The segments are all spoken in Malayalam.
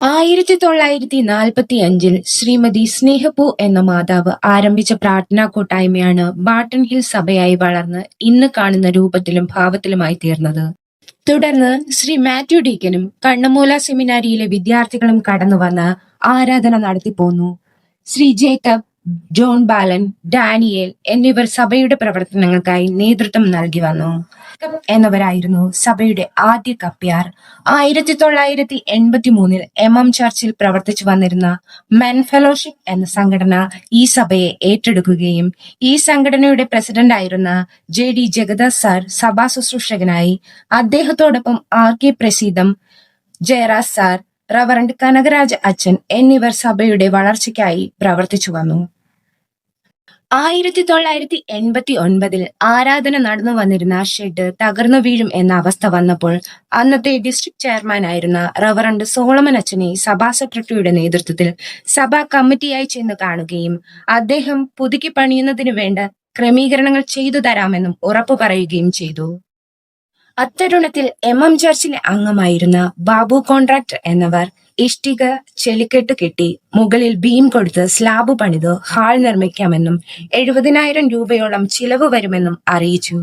1945 ശ്രീമതി സ്നേഹപൂ എന്ന മാതാവ് ആരംഭിച്ച പ്രാർത്ഥനാ കൂട്ടായ്മയാണ് ബാട്ടൺ ഹിൽ സഭയായി വളർന്ന് ഇന്ന് കാണുന്ന രൂപത്തിലും ഭാവത്തിലുമായി തീർന്നത്. തുടർന്ന് ശ്രീ മാത്യു ഡീക്കനും കണ്ണമൂല സെമിനാരിയിലെ വിദ്യാർത്ഥികളും കടന്നുവന്ന് ആരാധന നടത്തിപ്പോന്നു. ശ്രീ ജേക്കബ്, ജോൺ ബാലൻ, ഡാനിയേൽ എന്നിവർ സഭയുടെ പ്രവർത്തനങ്ങൾക്കായി നേതൃത്വം നൽകി വന്നു. എന്നവരായിരുന്നു സഭയുടെ ആദ്യ കപ്പ്യാർ. 1983 MM ചർച്ചിൽ പ്രവർത്തിച്ചു വന്നിരുന്ന മെൻ ഫെലോഷിപ്പ് എന്ന സംഘടന ഈ സഭയെ ഏറ്റെടുക്കുകയും ഈ സംഘടനയുടെ പ്രസിഡന്റായിരുന്ന JD ജഗദാസ് സാർ സഭാ ശുശ്രൂഷകനായി, അദ്ദേഹത്തോടൊപ്പം RK പ്രസീദം, ജയറാസ് സാർ, റവറന്റ് കനകരാജ് അച്ഛൻ എന്നിവർ സഭയുടെ വളർച്ചയ്ക്കായി പ്രവർത്തിച്ചു വന്നു. 1989 ആരാധന നടന്നു വന്നിരുന്ന ഷെഡ് തകർന്നു വീഴും എന്ന അവസ്ഥ വന്നപ്പോൾ അന്നത്തെ ഡിസ്ട്രിക്ട് ചെയർമാനായിരുന്ന റവറന്റ് സോളമൻ അച്ഛനെ സഭാ സെക്രട്ടറിയുടെ നേതൃത്വത്തിൽ സഭാ കമ്മിറ്റിയായി ചെന്ന് കാണുകയും അദ്ദേഹം പുതുക്കി പണിയുന്നതിനു വേണ്ട ക്രമീകരണങ്ങൾ ചെയ്തു തരാമെന്നും ഉറപ്പു പറയുകയും ചെയ്തു. അത്തരുണത്തിൽ MM ചർച്ചിലെ അംഗമായിരുന്ന ബാബു കോൺട്രാക്ടർ എന്നവർ ഇഷ്ടിക ചെളിക്കെട്ട് കെട്ടി മുകളിൽ ബീം കൊടുത്ത് സ്ലാബ് പണിത് ഹാൾ നിർമ്മിക്കാമെന്നും 70,000 രൂപയോളം ചിലവ് വരുമെന്നും അറിയിച്ചു.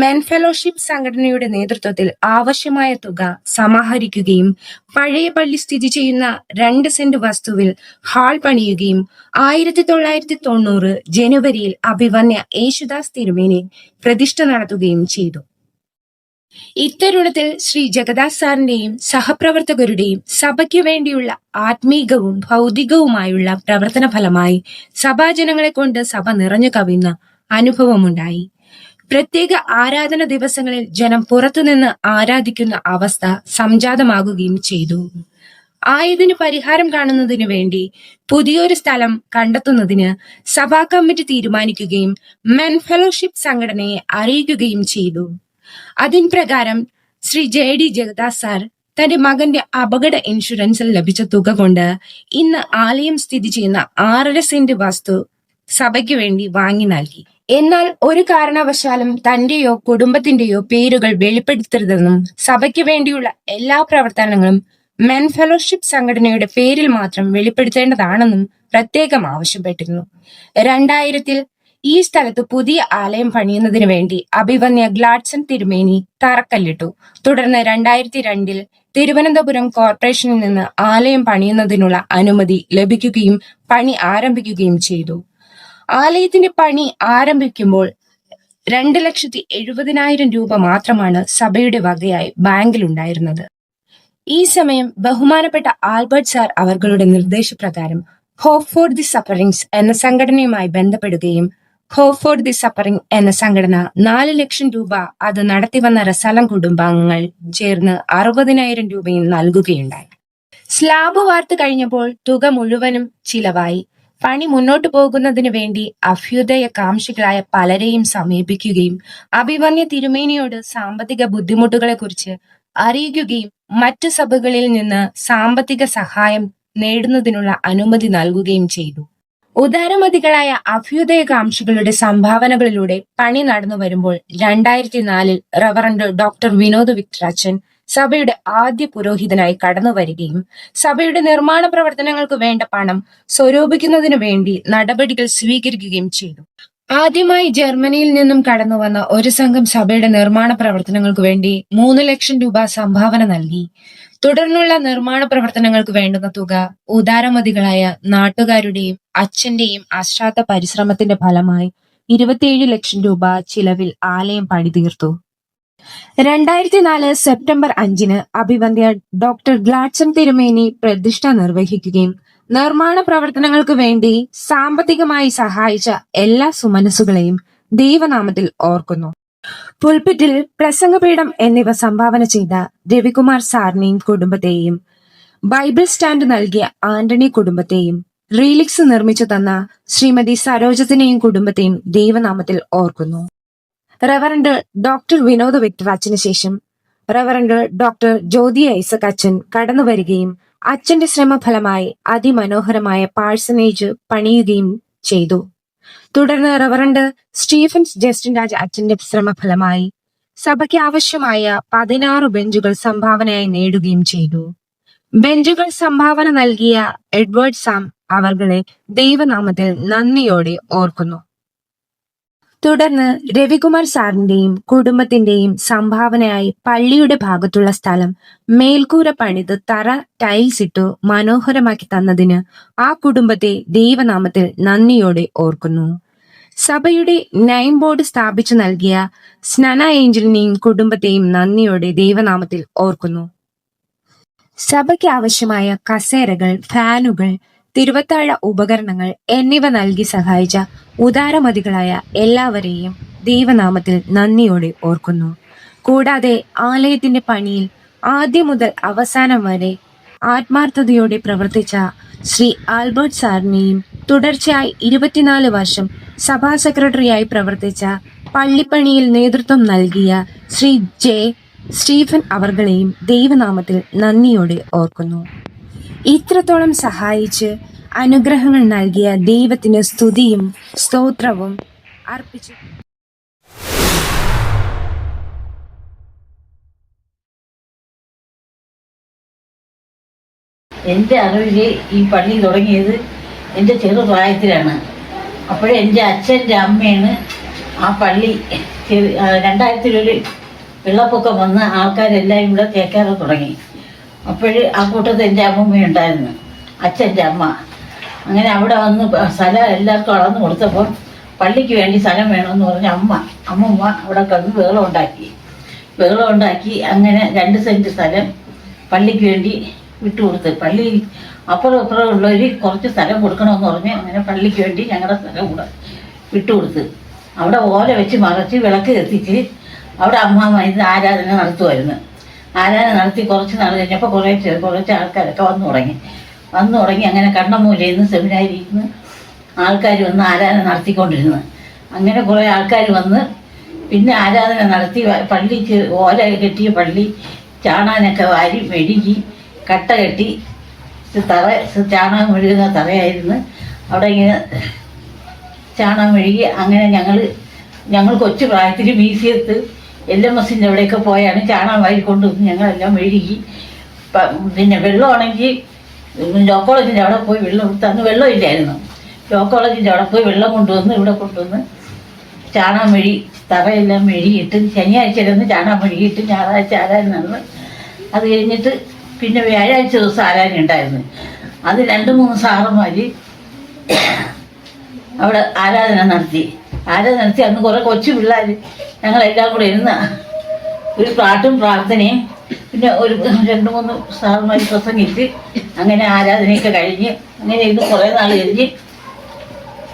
മെൻ ഫെലോഷിപ്പ് സംഘടനയുടെ നേതൃത്വത്തിൽ ആവശ്യമായ തുക സമാഹരിക്കുകയും പഴയ പള്ളി സ്ഥിതി ചെയ്യുന്ന 2 സെന്റ് വസ്തുവിൽ ഹാൾ പണിയുകയും 1990 ജനുവരിയിൽ അഭിവന്യ യേശുദാസ് തിരുമേനി പ്രതിഷ്ഠ നടത്തുകയും ചെയ്തു. ഇത്തരുണത്തിൽ ശ്രീ ജഗദാസ് സാറിന്റെയും സഹപ്രവർത്തകരുടെയും സഭയ്ക്കു വേണ്ടിയുള്ള ആത്മീകവും ഭൗതികവുമായുള്ള പ്രവർത്തന ഫലമായി സഭാജനങ്ങളെ കൊണ്ട് സഭ നിറഞ്ഞു കവിയുന്ന അനുഭവമുണ്ടായി. പ്രത്യേക ആരാധന ദിവസങ്ങളിൽ ജനം പുറത്തുനിന്ന് ആരാധിക്കുന്ന അവസ്ഥ സംജാതമാകുകയും ചെയ്തു. ആയതിനു പരിഹാരം കാണുന്നതിനു വേണ്ടി പുതിയൊരു സ്ഥലം കണ്ടെത്തുന്നതിന് സഭാ കമ്മിറ്റി തീരുമാനിക്കുകയും മെൻ ഫെലോഷിപ്പ് സംഘടനയെ അറിയിക്കുകയും ചെയ്തു. അതിൻ പ്രകാരം ശ്രീ JD ജഗദാസ് സാർ തന്റെ മകന്റെ അപകട ഇൻഷുറൻസിൽ ലഭിച്ച തുക കൊണ്ട് ഇന്ന് ആലയം സ്ഥിതി ചെയ്യുന്ന 6.5 സെന്റ് വസ്തു സഭയ്ക്ക് വേണ്ടി വാങ്ങി നൽകി. എന്നാൽ ഒരു കാരണവശാലും തന്റെയോ കുടുംബത്തിന്റെയോ പേരുകൾ വെളിപ്പെടുത്തരുതെന്നും സഭയ്ക്ക് വേണ്ടിയുള്ള എല്ലാ പ്രവർത്തനങ്ങളും മെൻ ഫെലോഷിപ്പ് സംഘടനയുടെ പേരിൽ മാത്രം വെളിപ്പെടുത്തേണ്ടതാണെന്നും പ്രത്യേകം ആവശ്യപ്പെട്ടിരുന്നു. 2000 ഈ സ്ഥലത്ത് പുതിയ ആലയം പണിയുന്നതിന് വേണ്ടി അഭിവന്യ ഗ്ലാഡ്സൺ തിരുമേനി തറക്കല്ലിട്ടു. തുടർന്ന് 2002 തിരുവനന്തപുരം കോർപ്പറേഷനിൽ നിന്ന് ആലയം പണിയുന്നതിനുള്ള അനുമതി ലഭിക്കുകയും പണി ആരംഭിക്കുകയും ചെയ്തു. ആലയത്തിന്റെ പണി ആരംഭിക്കുമ്പോൾ 2,70,000 രൂപ മാത്രമാണ് സഭയുടെ വകയായി ബാങ്കിലുണ്ടായിരുന്നത്. ഈ സമയം ബഹുമാനപ്പെട്ട ആൽബർട്ട് സാർ അവர்களுടെ നിർദ്ദേശപ്രകാരം ഹോപ്പ് ഫോർ ദി സഫറിങ്സ് എന്ന സംഘടനയുമായി ബന്ധപ്പെടുകയും ഹോപ്പ് ഫോർ ദി സഫറിംഗ് എന്ന സംഘടന 4 ലക്ഷം രൂപ അത് നടത്തിവന്ന റസാലം കുടുംബാംഗങ്ങൾ ചേർന്ന് 60,000 രൂപയും നൽകുകയുണ്ടായി. സ്ലാബ് വാർത്ത് കഴിഞ്ഞപ്പോൾ തുക മുഴുവനും ചിലവായി. പണി മുന്നോട്ടു പോകുന്നതിന് വേണ്ടി അഭ്യുദയ കാംക്ഷികളായ പലരെയും സമീപിക്കുകയും അഭിവന്യ തിരുമേനിയോട് സാമ്പത്തിക ബുദ്ധിമുട്ടുകളെ കുറിച്ച് അറിയിക്കുകയും മറ്റു സഭകളിൽ നിന്ന് സാമ്പത്തിക സഹായം നേടുന്നതിനുള്ള അനുമതി നൽകുകയും ചെയ്തു. ഉദാരമതികളായ അഭ്യുദയകാംക്ഷികളുടെ സംഭാവനകളിലൂടെ പണി നടന്നു വരുമ്പോൾ 2004 റവറന്റ് ഡോക്ടർ വിനോദ് വിക്ടർ അച്ഛൻ സഭയുടെ ആദ്യ പുരോഹിതനായി കടന്നു വരികയും സഭയുടെ നിർമ്മാണ പ്രവർത്തനങ്ങൾക്ക് വേണ്ട പണം സ്വരൂപിക്കുന്നതിനു വേണ്ടി നടപടികൾ സ്വീകരിക്കുകയും ചെയ്തു. ആദ്യമായി ജർമ്മനിയിൽ നിന്നും കടന്നു വന്ന ഒരു സംഘം സഭയുടെ നിർമ്മാണ പ്രവർത്തനങ്ങൾക്ക് വേണ്ടി 3 ലക്ഷം രൂപ സംഭാവന നൽകി. തുടർന്നുള്ള നിർമ്മാണ പ്രവർത്തനങ്ങൾക്ക് വേണ്ടുന്ന തുക ഉദാരമതികളായ നാട്ടുകാരുടെയും അച്ഛന്റെയും അശ്രാദ്ധ പരിശ്രമത്തിന്റെ ഫലമായി 27 ലക്ഷം രൂപ ചിലവിൽ ആലയം പണിതീർത്തു. 2004 സെപ്റ്റംബർ 5 അഭിവന്യ ഡോക്ടർ ഗ്ലാഡ്സൺ തിരുമേനി പ്രതിഷ്ഠ നിർവഹിക്കുകയും നിർമ്മാണ പ്രവർത്തനങ്ങൾക്ക് വേണ്ടി സാമ്പത്തികമായി സഹായിച്ച എല്ലാ സുമനസ്സുകളെയും ദൈവനാമത്തിൽ ഓർക്കുന്നു. പുൽപിറ്റിൽ പ്രസംഗപീഠം എന്നിവ സംഭാവന ചെയ്ത രവികുമാർ സാറിനെയും കുടുംബത്തെയും, ബൈബിൾ സ്റ്റാൻഡ് നൽകിയ ആന്റണി കുടുംബത്തെയും, റീലിക്സ് നിർമ്മിച്ചു തന്ന ശ്രീമതി സരോജത്തിനെയും കുടുംബത്തെയും ദൈവനാമത്തിൽ ഓർക്കുന്നു. റവറന്റ് ഡോക്ടർ വിനോദ് വിക്ടർ അച്ഛന് ശേഷം റവറന്റ് ഡോക്ടർ ജ്യോതി ഐസക് അച്ഛൻ കടന്നു വരികയും അച്ഛന്റെ ശ്രമഫലമായി അതിമനോഹരമായ പാഴ്സനേജ് പണിയുകയും ചെയ്തു. തുടർന്ന് റവറന്റ് സ്റ്റീഫൻസ് ജസ്റ്റിൻ രാജ് അച്ഛന്റെ ശ്രമഫലമായി സഭയ്ക്ക് ആവശ്യമായ 16 ബെഞ്ചുകൾ സംഭാവനയായി നേടുകയും ചെയ്തു. ബെഞ്ചുകൾ സംഭാവന നൽകിയ എഡ്വേർഡ് സാം അവർകളെ ദൈവനാമത്തിൽ നന്ദിയോടെ ഓർക്കുന്നു. തുടർന്ന് രവികുമാർ സാറിന്റെയും കുടുംബത്തിന്റെയും സംഭാവനയായി പള്ളിയുടെ ഭാഗത്തുള്ള സ്ഥലം മേൽക്കൂര പണിത് തറ ടൈൽസ് ഇട്ടു മനോഹരമാക്കി തന്നതിന് ആ കുടുംബത്തെ ദൈവനാമത്തിൽ നന്ദിയോടെ ഓർക്കുന്നു. സഭയുടെ നെയിം ബോർഡ് സ്ഥാപിച്ചു നൽകിയ സ്നന ഏഞ്ചലിനെയും കുടുംബത്തെയും നന്ദിയോടെ ദൈവനാമത്തിൽ ഓർക്കുന്നു. സഭയ്ക്ക് ആവശ്യമായ കസേരകൾ, ഫാനുകൾ, തിരുവത്താഴ ഉപകരണങ്ങൾ എന്നിവ നൽകി സഹായിച്ച ഉദാരമതികളായ എല്ലാവരെയും ദൈവനാമത്തിൽ നന്ദിയോടെ ഓർക്കുന്നു. കൂടാതെ ആലയത്തിന്റെ പണിയിൽ ആദ്യം മുതൽ അവസാനം വരെ ആത്മാർത്ഥതയോടെ പ്രവർത്തിച്ച ശ്രീ ആൽബർട്ട് സാറിനെയും തുടർച്ചയായി 24 വർഷം സഭാ സെക്രട്ടറിയായി പ്രവർത്തിച്ച പള്ളിപ്പണിയിൽ നേതൃത്വം നൽകിയ ശ്രീ ജെ സ്റ്റീഫൻ അവർകളെയും ദൈവനാമത്തിൽ നന്ദിയോടെ ഓർക്കുന്നു. ഇത്രത്തോളം സഹായിച്ച് അനുഗ്രഹങ്ങൾ നൽകിയ ദൈവത്തിന് സ്തുതിയും സ്തോത്രവും അർപ്പിച്ചു. എൻ്റെ അറിവിൽ ഈ പള്ളി തുടങ്ങിയത് എൻ്റെ ചെറുപ്രായത്തിലാണ്. അപ്പോഴേ എൻ്റെ അച്ഛൻ്റെ അമ്മയാണ് ആ പള്ളി 2000 വെള്ളപ്പൊക്കം വന്ന് ആൾക്കാരെല്ലാം ഇവിടെ കേൾക്കാറ് തുടങ്ങി. അപ്പോഴ് ആ കൂട്ടത്തിൽ എൻ്റെ അമ്മൂമ്മയുണ്ടായിരുന്നു, അച്ഛൻ്റെ അമ്മ. അങ്ങനെ അവിടെ വന്ന് സ്ഥലം എല്ലാവർക്കും അളന്ന് കൊടുത്തപ്പോൾ പള്ളിക്ക് വേണ്ടി സ്ഥലം വേണമെന്ന് പറഞ്ഞ് അമ്മൂമ്മ അവിടെ കിടന്ന് ബഹളം ഉണ്ടാക്കി. അങ്ങനെ 2 സെൻറ്റ് സ്ഥലം പള്ളിക്ക് വേണ്ടി വിട്ടുകൊടുത്ത്. പള്ളി അപ്പുറം ഇപ്പുറം ഉള്ളവർ കുറച്ച് സ്ഥലം കൊടുക്കണമെന്ന് പറഞ്ഞ് അങ്ങനെ പള്ളിക്ക് വേണ്ടി ഞങ്ങളുടെ സ്ഥലം കൂടെ വിട്ടുകൊടുത്ത്. അവിടെ ഓല വെച്ച് മറച്ച് വിളക്ക് കത്തിച്ച് അവിടെ അമ്മാമ്മ ഇന്ന് ആരാധന നടത്തുമായിരുന്നു. ആരാധന നടത്തി കുറച്ച് നാൾ കഴിഞ്ഞപ്പോൾ കുറച്ച് ആൾക്കാരൊക്കെ വന്നു തുടങ്ങി. അങ്ങനെ കണ്ണമൂലയിൽ നിന്ന് സെമിനാരിയിൽ നിന്ന് ആൾക്കാർ വന്ന് ആരാധന നടത്തിക്കൊണ്ടിരുന്നു. അങ്ങനെ കുറേ ആൾക്കാർ വന്ന് പിന്നെ ആരാധന നടത്തി പള്ളിക്ക് ഓല കെട്ടിയ പള്ളി ചാണാനൊക്കെ വാരി മെഴുകി കട്ട കെട്ടി ചാണകം മെഴുകുന്ന തറയായിരുന്നു. അവിടെ ഇങ്ങനെ ചാണകം മെഴുകി. അങ്ങനെ ഞങ്ങൾ കൊച്ചു പ്രായത്തിൽ മ്യൂസിയത്ത് LMSൻ്റെ അവിടെയൊക്കെ പോയാണ് ചാണകം വാരി കൊണ്ടുവന്ന് ഞങ്ങളെല്ലാം മെഴുകി. പിന്നെ വെള്ളമാണെങ്കിൽ ലോ കോളേജിൻ്റെ അവിടെ പോയി വെള്ളം എടുത്ത്, അന്ന് വെള്ളമില്ലായിരുന്നു. ലോ കോളേജിൻ്റെ അവിടെ പോയി വെള്ളം ഇവിടെ കൊണ്ടുവന്ന് ചാണകം തറയെല്ലാം മെഴുകിയിട്ട് ശനിയാഴ്ചയിലൊന്ന് ചാണകം മെഴുകിയിട്ട് ഞായറാഴ്ച ആരാധന നടന്ന് അത് കഴിഞ്ഞിട്ട് പിന്നെ വ്യാഴാഴ്ച ദിവസം ആരാധന ഉണ്ടായിരുന്നു. അത് 2-3 സാറന്മാർ അവിടെ ആരാധന നടത്തി. അന്ന് കുറേ കൊച്ചു പിള്ളേർ ഞങ്ങളെല്ലാം കൂടെ ഇരുന്ന് ഒരു പാട്ടും പ്രാർത്ഥനയും പിന്നെ ഒരു 2-3 സാറന്മാർ പ്രസംഗിച്ച് അങ്ങനെ ആരാധനയൊക്കെ കഴിഞ്ഞ് അങ്ങനെ ഇരുന്ന് കുറേ നാൾ കഴിഞ്ഞ്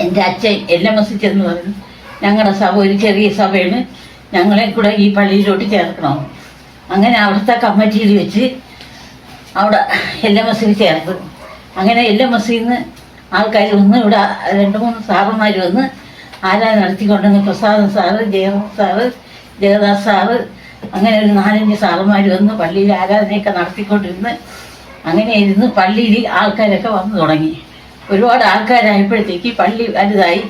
എൻ്റെ അച്ഛൻ LMS ചെന്ന് പറഞ്ഞു, ഞങ്ങളുടെ സഭ ഒരു ചെറിയ സഭയാണ്, ഞങ്ങളെ കൂടെ ഈ പള്ളിയിലോട്ട് ചേർക്കണം. അങ്ങനെ അവിടുത്തെ കമ്മിറ്റിയിൽ വെച്ച് അവിടെ LMSൽ ചേർത്ത്. അങ്ങനെ LMSൽ നിന്ന് ആൾക്കാർ വന്ന് ഇവിടെ 2-3 സാറന്മാർ വന്ന് ആരാധന നടത്തിക്കൊണ്ടിരുന്ന പ്രസാദൻ സാറ്, ജയദാസ് സാറ്, അങ്ങനെ ഒരു 4-5 സാറന്മാർ വന്ന് പള്ളിയിൽ ആരാധനയൊക്കെ നടത്തിക്കൊണ്ടിരുന്ന് അങ്ങനെ ഇരുന്ന് പള്ളിയിൽ ആൾക്കാരൊക്കെ വന്നു തുടങ്ങി. ഒരുപാട് ആൾക്കാരായപ്പോഴത്തേക്ക് പള്ളി വലുതായി.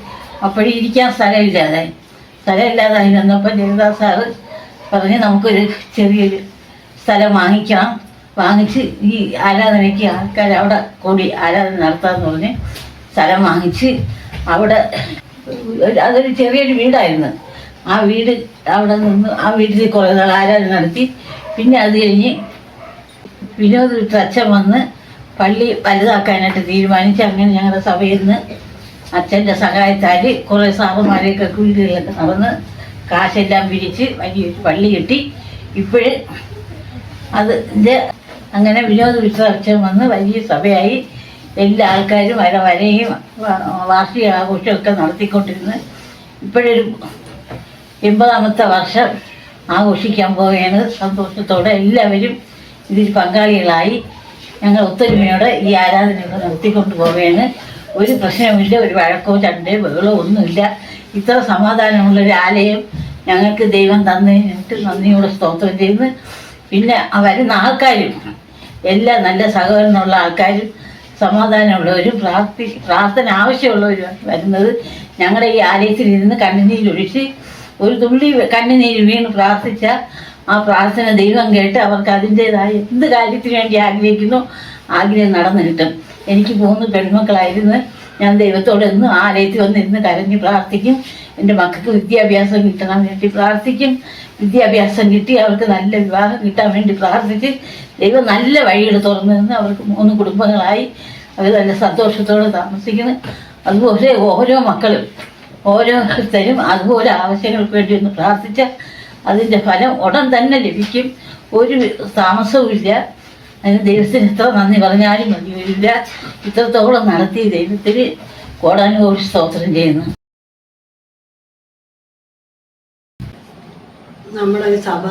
അപ്പോഴേ ഇരിക്കാൻ സ്ഥലമില്ലാതായി വന്നപ്പോൾ ജയദാസ് സാറ് പറഞ്ഞ് നമുക്കൊരു ചെറിയൊരു സ്ഥലം വാങ്ങിച്ച് ഈ ആരാധനയ്ക്ക് ആൾക്കാർ അവിടെ കൂടി ആരാധന നടത്താമെന്ന് പറഞ്ഞ് സ്ഥലം വാങ്ങിച്ച് അവിടെ അതൊരു ചെറിയൊരു വീടായിരുന്നു. ആ വീട് അവിടെ നിന്ന് ആ വീട്ടിൽ കുറേ നാൾ ആരാധന നടത്തി. പിന്നെ അത് കഴിഞ്ഞ് വിനോദ് വിട്ട് അച്ഛൻ വന്ന് പള്ളി വലുതാക്കാനായിട്ട് തീരുമാനിച്ച്. അങ്ങനെ ഞങ്ങളുടെ സഭയിൽ നിന്ന് അച്ഛൻ്റെ സഹായത്താൽ കുറേ സാറന്മാരെയൊക്കെ വീടുകളിലൊക്കെ നടന്ന് കാശെല്ലാം പിരിച്ച് വലിയൊരു പള്ളി കെട്ടി. ഇപ്പോഴും അതിൻ്റെ അങ്ങനെ വിനോദ് വിട്ട് അച്ഛൻ വന്ന് വലിയ സഭയായി. എല്ലാ ആൾക്കാരും വരയും വാർഷിക ആഘോഷമൊക്കെ നടത്തിക്കൊണ്ടിരുന്ന് ഇപ്പോഴൊരു 80ാമത്തെ വർഷം ആഘോഷിക്കാൻ പോവുകയാണ്. സന്തോഷത്തോടെ എല്ലാവരും ഇതിൽ പങ്കാളികളായി ഞങ്ങൾ ഒത്തൊരുമയോടെ ഈ ആരാധനയൊക്കെ നടത്തിക്കൊണ്ട് പോവുകയാണ്. ഒരു പ്രശ്നമില്ല, ഒരു വഴക്കോ ചണ്ടയോ ബഹളോ ഒന്നുമില്ല. ഇത്ര സമാധാനമുള്ളൊരു ആലയം ഞങ്ങൾക്ക് ദൈവം തന്നതിനിട്ട് നന്ദിയോടെ സ്തോത്രം ചെയ്യുന്നു. പിന്നെ വരുന്ന ആൾക്കാരും എല്ലാ നല്ല സഹകരണമുള്ള ആൾക്കാരും സമാധാനമുള്ളവരും പ്രാർത്ഥന ആവശ്യമുള്ളവരും വരുന്നത്. ഞങ്ങളുടെ ഈ ആലയത്തിൽ ഇരുന്ന് കണ്ണുനീരൊഴിച്ച് ഒരു തുള്ളി കണ്ണുനീര് വീണ് പ്രാർത്ഥിച്ച ആ പ്രാർത്ഥന ദൈവം കേട്ട് അവർക്ക് അതിൻ്റെതായ എന്ത് കാര്യത്തിന് വേണ്ടി ആഗ്രഹിക്കുന്നു ആഗ്രഹം നടന്നു കിട്ടും. എനിക്ക് 3 പെൺമക്കളായിരുന്നു. ഞാൻ ദൈവത്തോട് എന്നും ആലയത്തിൽ വന്നിരുന്ന് കരഞ്ഞ് പ്രാർത്ഥിക്കും. എൻ്റെ മക്കൾക്ക് വിദ്യാഭ്യാസം കിട്ടാൻ വേണ്ടി പ്രാർത്ഥിക്കും. വിദ്യാഭ്യാസം കിട്ടി അവർക്ക് നല്ല വിവാഹം കിട്ടാൻ വേണ്ടി പ്രാർത്ഥിച്ച് ദൈവം നല്ല വഴികൾ തുറന്നു നിന്ന് അവർക്ക് 3 കുടുംബങ്ങളായി. അവർ നല്ല സന്തോഷത്തോടെ താമസിക്കുന്നു. അതുപോലെ ഓരോ മക്കളും ഓരോരുത്തരും അതുപോലെ ആവശ്യങ്ങൾക്ക് വേണ്ടി ഒന്ന് പ്രാർത്ഥിച്ചാൽ അതിൻ്റെ ഫലം ഉടൻ തന്നെ ലഭിക്കും. ഒരു താമസവും ഇല്ല. അതിന് ദൈവത്തിന് എത്ര നന്ദി പറഞ്ഞാലും മതി വരില്ല. ഇത്രത്തോളം നടത്തി ദൈവത്തിന് കോടാനുകോടി സ്തോത്രം ചെയ്യുന്നു. നമ്മുടെ ഈ സഭ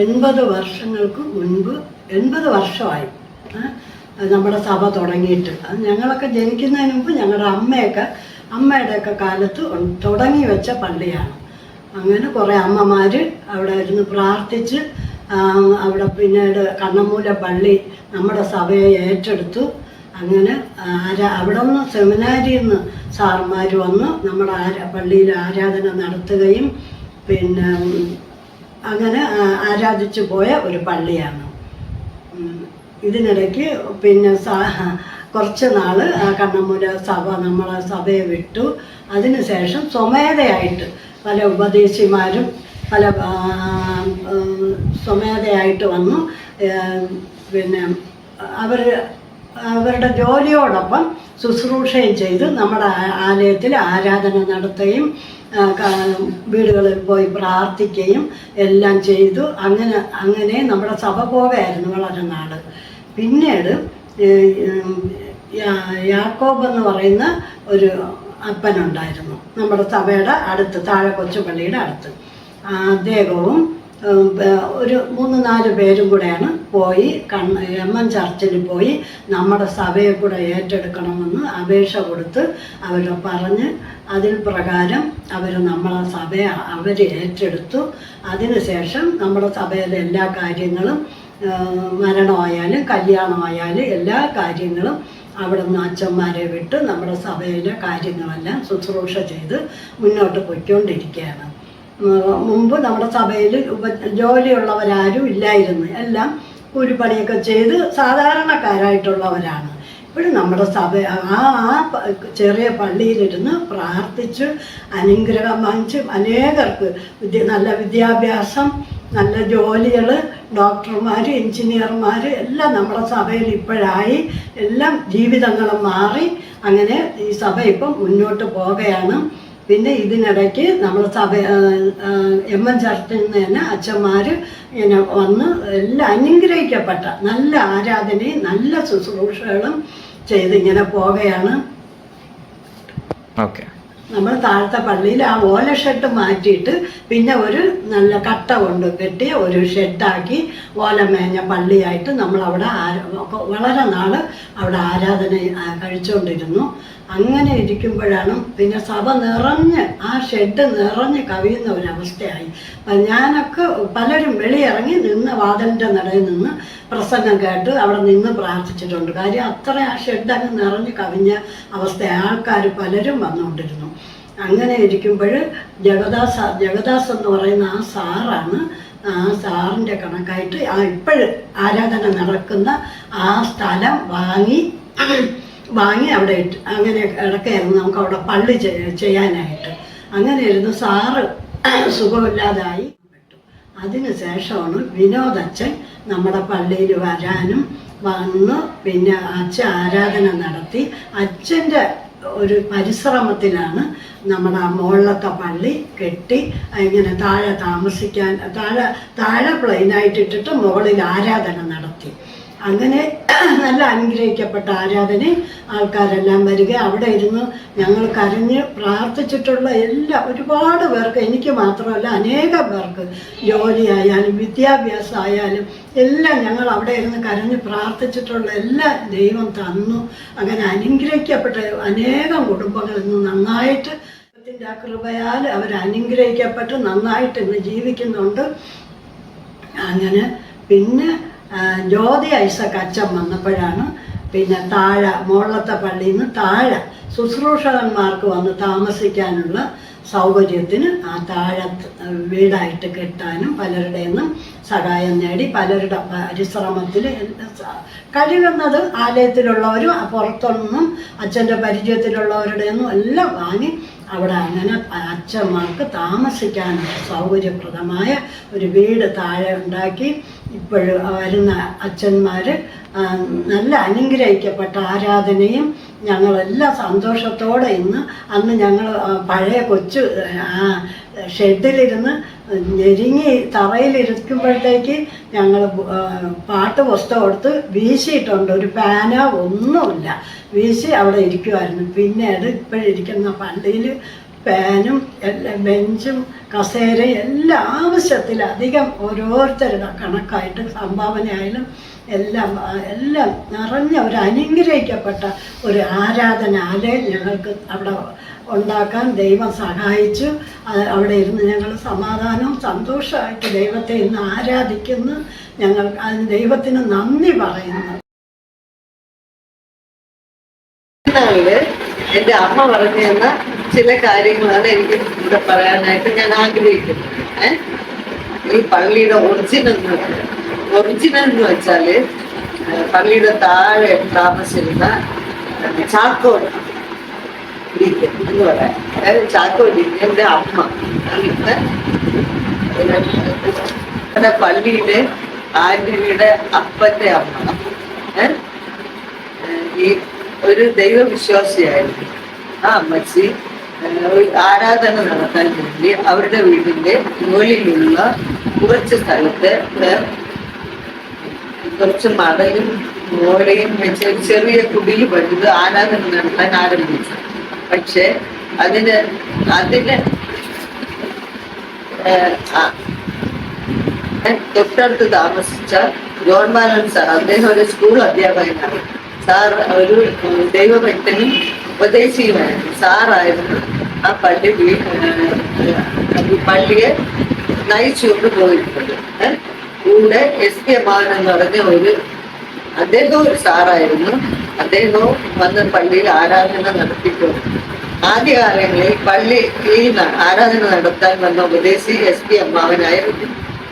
80 വർഷങ്ങൾക്ക് മുൻപ് 80 വർഷമായി നമ്മുടെ സഭ തുടങ്ങിയിട്ട്. ഞങ്ങളൊക്കെ ജനിക്കുന്നതിന് മുമ്പ് ഞങ്ങളുടെ അമ്മയുടെയൊക്കെ കാലത്ത് തുടങ്ങി വെച്ച പള്ളിയാണ്. അങ്ങനെ കുറേ അമ്മമാർ അവിടെ ഇരുന്ന് പ്രാർത്ഥിച്ച് അവിടെ പിന്നീട് കണ്ണമൂല പള്ളി നമ്മുടെ സഭയെ ഏറ്റെടുത്തു. അങ്ങനെ അവിടെ നിന്ന് സെമിനാരിയിൽ നിന്ന് സാർമാർ വന്ന് നമ്മുടെ പള്ളിയിൽ ആരാധന നടത്തുകയും പിന്നെ അങ്ങനെ ആരാധിച്ചു പോയ ഒരു പള്ളിയാണ്. ഇതിനിടയ്ക്ക് പിന്നെ കുറച്ച് നാൾ കണ്ണമൂല സഭ നമ്മളെ സഭയെ വിട്ടു. അതിനുശേഷം സ്വമേധയായിട്ട് പല ഉപദേശിമാരും പല സ്വമേധയായിട്ട് വന്നു. പിന്നെ അവരുടെ ജോലിയോടൊപ്പം ശുശ്രൂഷയും ചെയ്ത് നമ്മുടെ ആലയത്തിൽ ആരാധന നടത്തുകയും വീടുകളിൽ പോയി പ്രാർത്ഥിക്കുകയും എല്ലാം ചെയ്തു. അങ്ങനെ നമ്മുടെ സഭ പോവുകയായിരുന്നു വളരെ നാൾ. പിന്നീട് യാക്കോബ് എന്ന് പറയുന്ന ഒരു അപ്പനുണ്ടായിരുന്നു നമ്മുടെ സഭയുടെ അടുത്ത്, താഴെ കൊച്ചുപള്ളിയുടെ അടുത്ത്. അദ്ദേഹവും ഒരു 3-4 പേരും കൂടെയാണ് പോയി എം ചർച്ചിൽ പോയി നമ്മുടെ സഭയെ കൂടെ ഏറ്റെടുക്കണമെന്ന് അപേക്ഷ കൊടുത്ത് അവർ പറഞ്ഞ് അതിൽ പ്രകാരം അവർ നമ്മളെ സഭയെ അവർ ഏറ്റെടുത്തു. അതിനുശേഷം നമ്മുടെ ശഭയിലെ എല്ലാ കാര്യങ്ങളും മരണമായാലും കല്യാണമായാലും എല്ലാ കാര്യങ്ങളും അവിടെ നിന്ന് അച്ഛന്മാരെ വിട്ട് നമ്മുടെ സഭയിലെ കാര്യങ്ങളെല്ലാം ശുശ്രൂഷ ചെയ്ത് മുന്നോട്ട് പൊയ്ക്കൊണ്ടിരിക്കുകയാണ്. മുമ്പ് നമ്മുടെ സഭയിൽ ജോലിയുള്ളവരാരും ഇല്ലായിരുന്നു. എല്ലാം കൂലിപ്പണിയൊക്കെ ചെയ്ത് സാധാരണക്കാരായിട്ടുള്ളവരാണ്. ഇപ്പോഴും നമ്മുടെ സഭ ആ ചെറിയ പള്ളിയിലിരുന്ന് പ്രാർത്ഥിച്ച് അനുഗ്രഹം വാങ്ങിച്ച് അനേകർക്ക് നല്ല വിദ്യാഭ്യാസം, നല്ല ജോലികൾ, ഡോക്ടർമാർ, എഞ്ചിനീയർമാർ എല്ലാം നമ്മുടെ സഭയിൽ ഇപ്പോഴായി. എല്ലാം ജീവിതങ്ങളും മാറി. അങ്ങനെ ഈ സഭ ഇപ്പം മുന്നോട്ട് പോവുകയാണ്. പിന്നെ ഇതിനിടയ്ക്ക് നമ്മുടെ സഭ എം ചർച്ചിൽ നിന്ന് തന്നെ അച്ഛന്മാർ ഇങ്ങനെ വന്ന് എല്ലാം അനുഗ്രഹിക്കപ്പെട്ട നല്ല ആരാധനയും നല്ല ശുശ്രൂഷകളും ചെയ്ത് ഇങ്ങനെ പോവുകയാണ്. നമ്മൾ താഴത്തെ പള്ളിയിൽ ആ ഓല ഷെഡ് മാറ്റിയിട്ട് പിന്നെ ഒരു നല്ല കട്ട കൊണ്ട് കെട്ടി ഒരു ഷെഡാക്കി ഓലമേഞ്ഞ പള്ളിയായിട്ട് നമ്മളവിടെ വളരെ നാൾ അവിടെ ആരാധന കഴിച്ചുകൊണ്ടിരുന്നു. അങ്ങനെ ഇരിക്കുമ്പോഴാണ് പിന്നെ സഭ നിറഞ്ഞ് ആ ഷെഡ് നിറഞ്ഞ് കവിയുന്ന ഒരവസ്ഥയായി. ഞാനൊക്കെ പലരും വെളിയിറങ്ങി നിന്ന് വാതിലിൻ്റെ നടയിൽ നിന്ന് പ്രസംഗം കേട്ട് അവിടെ നിന്ന് പ്രാർത്ഥിച്ചിട്ടുണ്ട്. കാര്യം അത്ര ആ ഷെഡ് അങ്ങ് നിറഞ്ഞ് കവിഞ്ഞ അവസ്ഥ. ആൾക്കാർ പലരും വന്നുകൊണ്ടിരുന്നു. അങ്ങനെ ഇരിക്കുമ്പോൾ ജഗദാസ് എന്ന് പറയുന്ന ആ സാറാണ്. ആ സാറിൻ്റെ കണക്കായിട്ട് ഇപ്പോഴും ആരാധന നടക്കുന്ന ആ സ്ഥലം വാങ്ങി അവിടെ ഇട്ട് അങ്ങനെ ഇടയ്ക്കായിരുന്നു നമുക്ക് അവിടെ പള്ളി ചെയ്യാനായിട്ട്. അങ്ങനെ ഇരുന്ന് സാറ് സുഖമില്ലാതായി പെട്ടു. അതിനുശേഷമാണ് വിനോദച്ഛൻ നമ്മുടെ പള്ളിയിൽ വരാനും വന്ന് പിന്നെ അച്ഛൻ ആരാധന നടത്തി. അച്ഛൻ്റെ ഒരു പരിശ്രമത്തിലാണ് നമ്മുടെ ആ മുകളിലത്തെ പള്ളി കെട്ടി ഇങ്ങനെ താഴെ താമസിക്കാൻ താഴെ പ്ലെയിനായിട്ടിട്ടിട്ട് മുകളിൽ ആരാധന നടത്തി. അങ്ങനെ നല്ല അനുഗ്രഹിക്കപ്പെട്ട ആരാധനയും ആൾക്കാരെല്ലാം വരിക. അവിടെ ഇരുന്ന് ഞങ്ങൾ കരഞ്ഞ് പ്രാർത്ഥിച്ചിട്ടുള്ള ഒരുപാട് പേർക്ക്, എനിക്ക് മാത്രമല്ല അനേകം പേർക്ക് ജോലിയായാലും വിദ്യാഭ്യാസമായാലും എല്ലാം ഞങ്ങൾ അവിടെ ഇരുന്ന് കരഞ്ഞ് പ്രാർത്ഥിച്ചിട്ടുള്ള എല്ലാം ദൈവം തന്നു. അങ്ങനെ അനുഗ്രഹിക്കപ്പെട്ട അനേകം കുടുംബങ്ങൾ ഇന്ന് നന്നായിട്ട് ദൈവത്തിൻ്റെ ആ കൃപയാൽ അവർ അനുഗ്രഹിക്കപ്പെട്ട് നന്നായിട്ട് ഇന്ന് ജീവിക്കുന്നുണ്ട്. അങ്ങനെ പിന്നെ ജ്യോതി ഐസക് അച്ഛൻ വന്നപ്പോഴാണ് പിന്നെ മുകളിലത്തെ പള്ളിയിൽ നിന്ന് താഴെ ശുശ്രൂഷകന്മാർക്ക് വന്ന് താമസിക്കാനുള്ള സൗകര്യത്തിന് ആ താഴെ വീടായിട്ട് കെട്ടാനും പലരുടെ നിന്നും സഹായം നേടി പലരുടെ പരിശ്രമത്തിൽ കഴിയുന്നത് ആലയത്തിലുള്ളവരും പുറത്തൊന്നും അച്ഛൻ്റെ പരിചയത്തിലുള്ളവരുടെ ഒന്നും എല്ലാം വാങ്ങി അവിടെ അങ്ങനെ അച്ഛന്മാർക്ക് താമസിക്കാനുള്ള സൗകര്യപ്രദമായ ഒരു വീട് താഴെ ഉണ്ടാക്കി ഇപ്പോഴും വരുന്ന അച്ഛന്മാർ നല്ല അനുഗ്രഹിക്കപ്പെട്ട ആരാധനയും ഞങ്ങളെല്ലാം സന്തോഷത്തോടെ ഇന്ന് അന്ന് ഞങ്ങൾ പഴയ കൊച്ചു ഷെഡിലിരുന്ന് ഞെരുങ്ങി തറയിലിരിക്കുമ്പോഴത്തേക്ക് ഞങ്ങൾ പാട്ട് പുസ്തകം കൊടുത്ത് വീശിയിട്ടുണ്ട്, ഒരു ഫാന ഒന്നുമില്ല, വീശി അവിടെ ഇരിക്കുമായിരുന്നു. പിന്നീട് ഇപ്പോഴിരിക്കുന്ന പള്ളിയിൽ ഫാനും എല്ലാ ബെഞ്ചും കസേരയും എല്ലാ ആവശ്യത്തിലധികം ഓരോരുത്തരുടെ കണക്കായിട്ട് സംഭാവനയായാലും എല്ലാം എല്ലാം നിറഞ്ഞ ഒരു അനുഗ്രഹിക്കപ്പെട്ട ഒരു ആരാധനാലയം ഞങ്ങൾക്ക് അവിടെ ഉണ്ടാക്കാൻ ദൈവം സഹായിച്ചു. അവിടെ ഇരുന്ന് ഞങ്ങൾ സമാധാനവും സന്തോഷമായിട്ട് ദൈവത്തെ ഇന്ന് ആരാധിക്കുന്നു. ഞങ്ങൾ അതിന് ദൈവത്തിന് നന്ദി പറയുന്നു. എൻ്റെ അമ്മ പറഞ്ഞു തന്ന ചില കാര്യങ്ങളാണ് എനിക്ക് ഇവിടെ പറയാനായിട്ട് ഞാൻ ആഗ്രഹിക്കുന്നത്. ഈ പള്ളിയുടെ ഒറിജിനൽ എന്ന് വെച്ചാല് പള്ളിയുടെ താഴെ താമസിച്ചിരുന്ന ചാക്കോ ഡീക്കൻ എന്ന് പറയാം. അതായത് ചാക്കോ ഡീക്കൻ്റെ അമ്മ പള്ളിയിലെ ആന്റണിയുടെ അപ്പന്റെ അമ്മ ഈ ഒരു ദൈവവിശ്വാസിയായിരുന്നു. ആ അമ്മച്ചി ആരാധന നടത്താൻ വേണ്ടി അവരുടെ വീടിന്റെ മുകളിലുള്ള കുറച്ച് സ്ഥലത്ത് കുറച്ച് മടലും മോടയും വെച്ച് ചെറിയ കുടിൽ പണിത് ആരാധന നടത്താൻ ആരംഭിച്ചു. പക്ഷെ അതിന് തൊട്ടടുത്ത് താമസിച്ച ജോൺ ബാലൻ സാർ, അദ്ദേഹം ഒരു സ്കൂൾ അധ്യാപകനാണ്. സാർ ഒരു ദൈവഭക്തനും ഉപദേശിയുമായിരുന്നു. സാറായിരുന്നു ആ പള്ളിയെ നയിച്ചുകൊണ്ട് പോയിട്ടുള്ളത്. കൂടെ SP അമ്മാവൻ എന്ന് പറഞ്ഞ അദ്ദേഹം ഒരു സാറായിരുന്നു. അദ്ദേഹവും വന്ന് പള്ളിയിൽ ആരാധന നടത്തിയിട്ടുണ്ട്. ആദ്യകാലങ്ങളിൽ പള്ളിയിൽ ആരാധന നടത്താൻ വന്ന ഉപദേശി SP അമ്മാവനായിരുന്നു.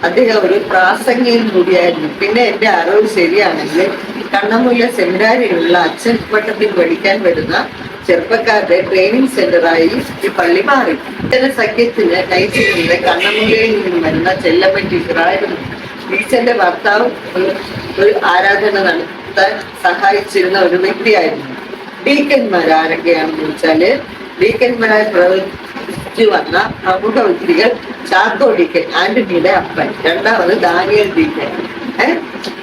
അദ്ദേഹം ഒരു പ്രാസംഗികൻ കൂടിയായിരുന്നു. പിന്നെ എൻ്റെ അറിവ് ശരിയാണെങ്കിൽ കണ്ണമുല്ല സെമിനാരിയിലുള്ള അച്ഛൻ പട്ടത്തിൽ പഠിക്കാൻ വരുന്ന ചെറുപ്പക്കാരുടെ ട്രെയിനിങ് സെന്ററായി ഈ പള്ളി മാറി. സഖ്യത്തിന് നയിച്ചിരുന്നത് കണ്ണമുല്ലയിൽ നിന്നും വരുന്ന ചെല്ലമ്മ ടീച്ചറായിരുന്നു. ടീച്ചറിന്റെ ഭർത്താവ് ഒരു ആരാധന നടത്താൻ സഹായിച്ചിരുന്ന ഒരു വ്യക്തിയായിരുന്നു. ഡീക്കന്മാർ ആരൊക്കെയാണെന്ന് വെച്ചാല് ഡീക്കന്മാരായി പ്രവർത്തിച്ചു വന്ന പ്രമുഖ വ്യക്തികൾ ചാക്കോ ഡീക്കൻ, ആന്റണിയുടെ അപ്പൻ. രണ്ടാമത് ദാനിയൽ ഡീക്കൻ.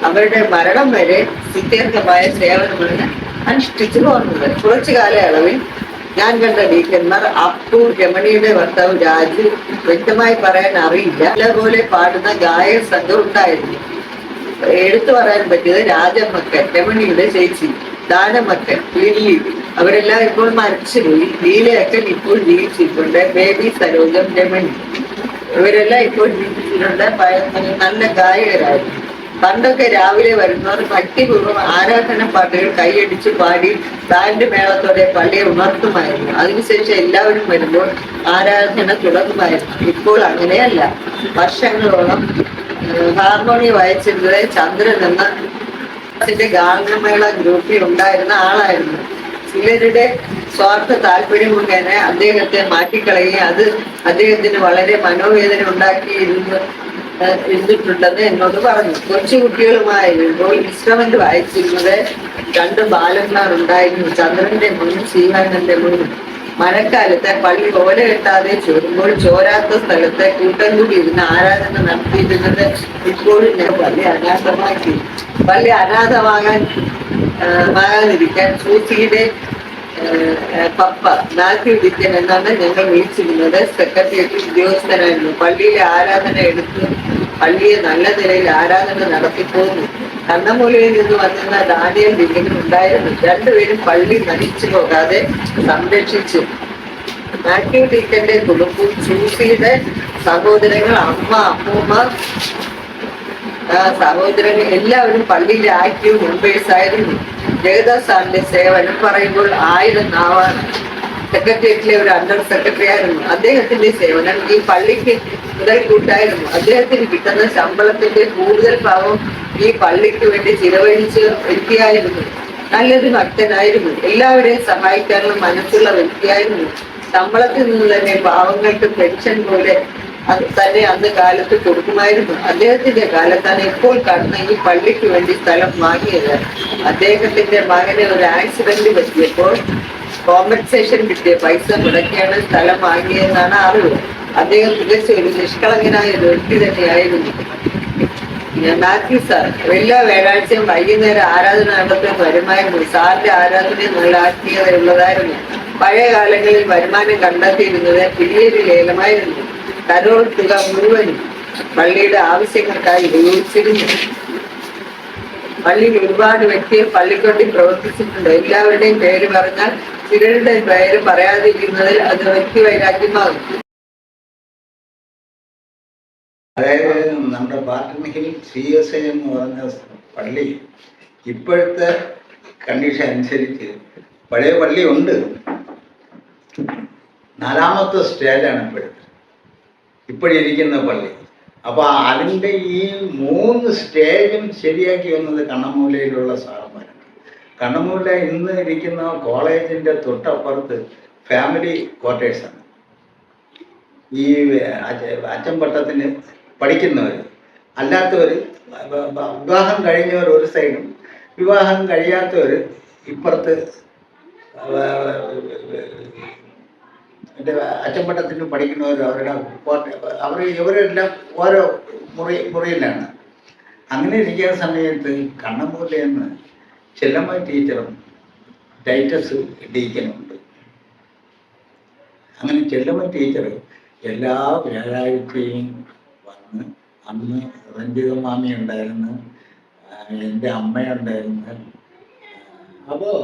അവരുടെ മരണം വരെ സുദീർഘമായ സേവനമാണ് അനുഷ്ഠിച്ചു പോകുന്നത്. കുറച്ചു കാലയളവിൽ ഞാൻ കണ്ട ഡീക്കന്മാർ അപ്പു, രമണിയുടെ ഭർത്താവ് രാജു, വ്യക്തമായി പറയാൻ അറിയില്ല, നല്ലപോലെ പാടുന്ന ഗായക സംഘം ഉണ്ടായിരുന്നു. എടുത്തു പറയാൻ പറ്റിയത് രാജമ്മക്കൻ, രമണിയുടെ ചേച്ചി, ദാനമക്കൻ, ലില്ലി, അവരെല്ലാം ഇപ്പോൾ മരിച്ചുപോയി. ലീലയക്കൻ ഇപ്പോൾ ജീവിച്ചിട്ടുണ്ട്. ബേബി, സരോജം, രമണി, ഇവരെല്ലാം ഇപ്പോൾ ജീവിച്ചിട്ടുണ്ട്. നല്ല ഗായകരായിരുന്നു. പണ്ടൊക്കെ രാവിലെ വരുന്നവർ ഭക്തിപൂർവ്വം ആരാധന പാട്ടുകൾ കൈയടിച്ച് പാടി ബാൻഡ് മേളത്തോടെ പള്ളിയെ ഉണർത്തുമായിരുന്നു. അതിനുശേഷം എല്ലാവരും വരുമ്പോൾ ആരാധന തുടങ്ങുമായിരുന്നു. ഇപ്പോൾ അങ്ങനെയല്ല. വർഷങ്ങളോളം ഹാർമോണി വായിച്ചിരുന്നത് ചന്ദ്രൻ എന്ന ഗാനമേള ഗ്രൂപ്പിൽ ഉണ്ടായിരുന്ന ആളായിരുന്നു. ചിലരുടെ സ്വാർത്ഥ താല്പര്യം മുഖേന അദ്ദേഹത്തെ മാറ്റിക്കളയുകയും അത് അദ്ദേഹത്തിന് വളരെ മനോവേദന ഇരുന്നിട്ടുണ്ടെന്ന് എന്നോട് പറഞ്ഞു. കൊച്ചുകുട്ടികളുമായിരുമ്പോൾ ഇൻസ്ട്രുമെന്റ് വായിച്ചിരുന്നത് 2 ബാലന്മാർ ഉണ്ടായിരുന്നു, ചന്ദ്രന്റെ മുന്നും ശ്രീകാന്തന്റെ മുന്നും. മഴക്കാലത്തെ പള്ളി ഓല കെട്ടാതെ ചോരുമ്പോൾ ചോരാത്ത സ്ഥലത്തെ കൂട്ടം കൂടി ഇരുന്ന് ആരാധന നടത്തിയിരുന്നത് ഇപ്പോഴും ഞാൻ പള്ളി അനാഥമാക്കി. പള്ളി അനാഥമാകാതിരിക്കാൻ സൂചിയുടെ പപ്പ മാത്യു ഡിക്കൻ എന്നാണ് ഞങ്ങൾ വിളിച്ചിരുന്നത്. സെക്രട്ടേറിയറ്റ് ഉദ്യോഗസ്ഥനായിരുന്നു. പള്ളിയിലെ ആരാധന എടുത്ത് പള്ളിയെ നല്ല നിലയിൽ ആരാധന നടത്തിപ്പോന്നു. കണ്ണമൂലയിൽ നിന്ന് വന്നിരുന്ന ദാനിയൽ ഡിക്കനും ഉണ്ടായിരുന്നു. രണ്ടുപേരും പള്ളി നശിച്ചു പോകാതെ സംരക്ഷിച്ചു. മാത്യു ഡിക്കന്റെ കുടുംബവും സൂസിയുടെ സഹോദരങ്ങൾ, അമ്മ, അമ്മൂമ്മ, സഹോദരങ്ങൾ എല്ലാവരും പള്ളിയിലെ ആക്റ്റീവ് മെമ്പേഴ്സ് ആയിരുന്നു. ജഗദാസ് സാറിന്റെ സേവനം പറയുമ്പോൾ 1000 നാവാണ്. സെക്രട്ടേറിയറ്റിലെ ഒരു അണ്ടർ സെക്രട്ടറി ആയിരുന്നു. അദ്ദേഹത്തിന്റെ സേവനം ഈ പള്ളിക്ക് മുതൽക്കൂട്ടായിരുന്നു. അദ്ദേഹത്തിന് കിട്ടുന്ന ശമ്പളത്തിന്റെ കൂടുതൽ ഭാഗവും ഈ പള്ളിക്ക് വേണ്ടി ചിലവഴിച്ച വ്യക്തിയായിരുന്നു. നല്ലൊരു ഭക്തനായിരുന്നു. എല്ലാവരെയും സഹായിക്കാനുള്ള മനസ്സുള്ള വ്യക്തിയായിരുന്നു. ശമ്പളത്തിൽ നിന്ന് തന്നെ പാവങ്ങൾക്ക് പെൻഷൻ പോലെ തന്നെ അന്ന് കാലത്ത് കൊടുക്കുമായിരുന്നു. അദ്ദേഹത്തിന്റെ കാലത്താണ് ഇപ്പോൾ കാണുന്ന ഈ പള്ളിക്ക് വേണ്ടി സ്ഥലം വാങ്ങിയത്. അദ്ദേഹത്തിന്റെ മകന് ഒരു ആക്സിഡന്റ് പറ്റിയപ്പോൾ കോമ്പൻസേഷൻ കിട്ടിയ പൈസ മുടക്കിയാണ് സ്ഥലം വാങ്ങിയതെന്നാണ് അറിവ്. അദ്ദേഹം തികച്ച ഒരു നിഷ്കളങ്കനായ ഒരു വ്യക്തി തന്നെയായിരുന്നു. മാത്യു സാർ എല്ലാ വ്യാഴാഴ്ചയും വൈകുന്നേരം ആരാധന നടത്താൻ വരുമായിരുന്നു. സാറിന്റെ ആരാധന നല്ല ആത്മീയതയുള്ളതായിരുന്നു. പഴയ കാലങ്ങളിൽ വരുമാനം കണ്ടെത്തിയിരുന്നത് പിടിയേരി ലേലമായിരുന്നു. കരോൾ തുക മുഴുവനും പള്ളിയുടെ ആവശ്യങ്ങൾക്കായി ഉപയോഗിച്ചിരുന്നു. പള്ളിയിൽ ഒരുപാട് വ്യക്തികൾ പള്ളിക്കൊണ്ടി പ്രവർത്തിച്ചിട്ടുണ്ട്. എല്ലാവരുടെയും പേര് പറഞ്ഞാൽ ചിലരുടെ പേര് പറയാതിരിക്കുന്നതിൽ അത് വ്യക്തി വൈരാഗ്യമാകും. അതായത് നമ്മുടെ പാർട്ടിനിക്കൽ CSI എന്ന് പറഞ്ഞ പള്ളി ഇപ്പോഴത്തെ കണ്ടീഷൻ അനുസരിച്ച് പഴയ പള്ളി ഉണ്ട്, 4ാമത്തെ സ്റ്റേജാണ് ഇപ്പോഴിരിക്കുന്ന പള്ളി. അപ്പോൾ അതിൻ്റെ ഈ 3 സ്റ്റേജും ശരിയാക്കി വന്നത് കണ്ണമൂലയിലുള്ള സാറന്മാരാണ്. കണ്ണമൂല ഇന്ന് ഇരിക്കുന്ന കോളേജിൻ്റെ തൊട്ടപ്പുറത്ത് ഫാമിലി ക്വാർട്ടേഴ്സാണ്. ഈ അച്ചൻപട്ടത്തിന് പഠിക്കുന്നവർ അല്ലാത്തവർ, വിവാഹം കഴിഞ്ഞവർ ഒരു സൈഡും വിവാഹം കഴിയാത്തവർ ഇപ്പുറത്ത് അച്ചൻപട്ടത്തിന് പഠിക്കുന്നവർ ഇവരെല്ലാം ഓരോ മുറിയിലാണ്. അങ്ങനെ ഇരിക്കുന്ന സമയത്ത് കണ്ണമൂലയെന്ന് ചെല്ലമ്മ ടീച്ചറും ടൈറ്റസ് ഡീക്കനുണ്ട്. അങ്ങനെ ചെല്ലമ്മ ടീച്ചർ എല്ലാ വ്യാഴാഴ്ചയും വന്ന്, അന്ന് രഞ്ജിത മാമി ഉണ്ടായിരുന്നു, എൻ്റെ അമ്മയുണ്ടായിരുന്നു. അപ്പോൾ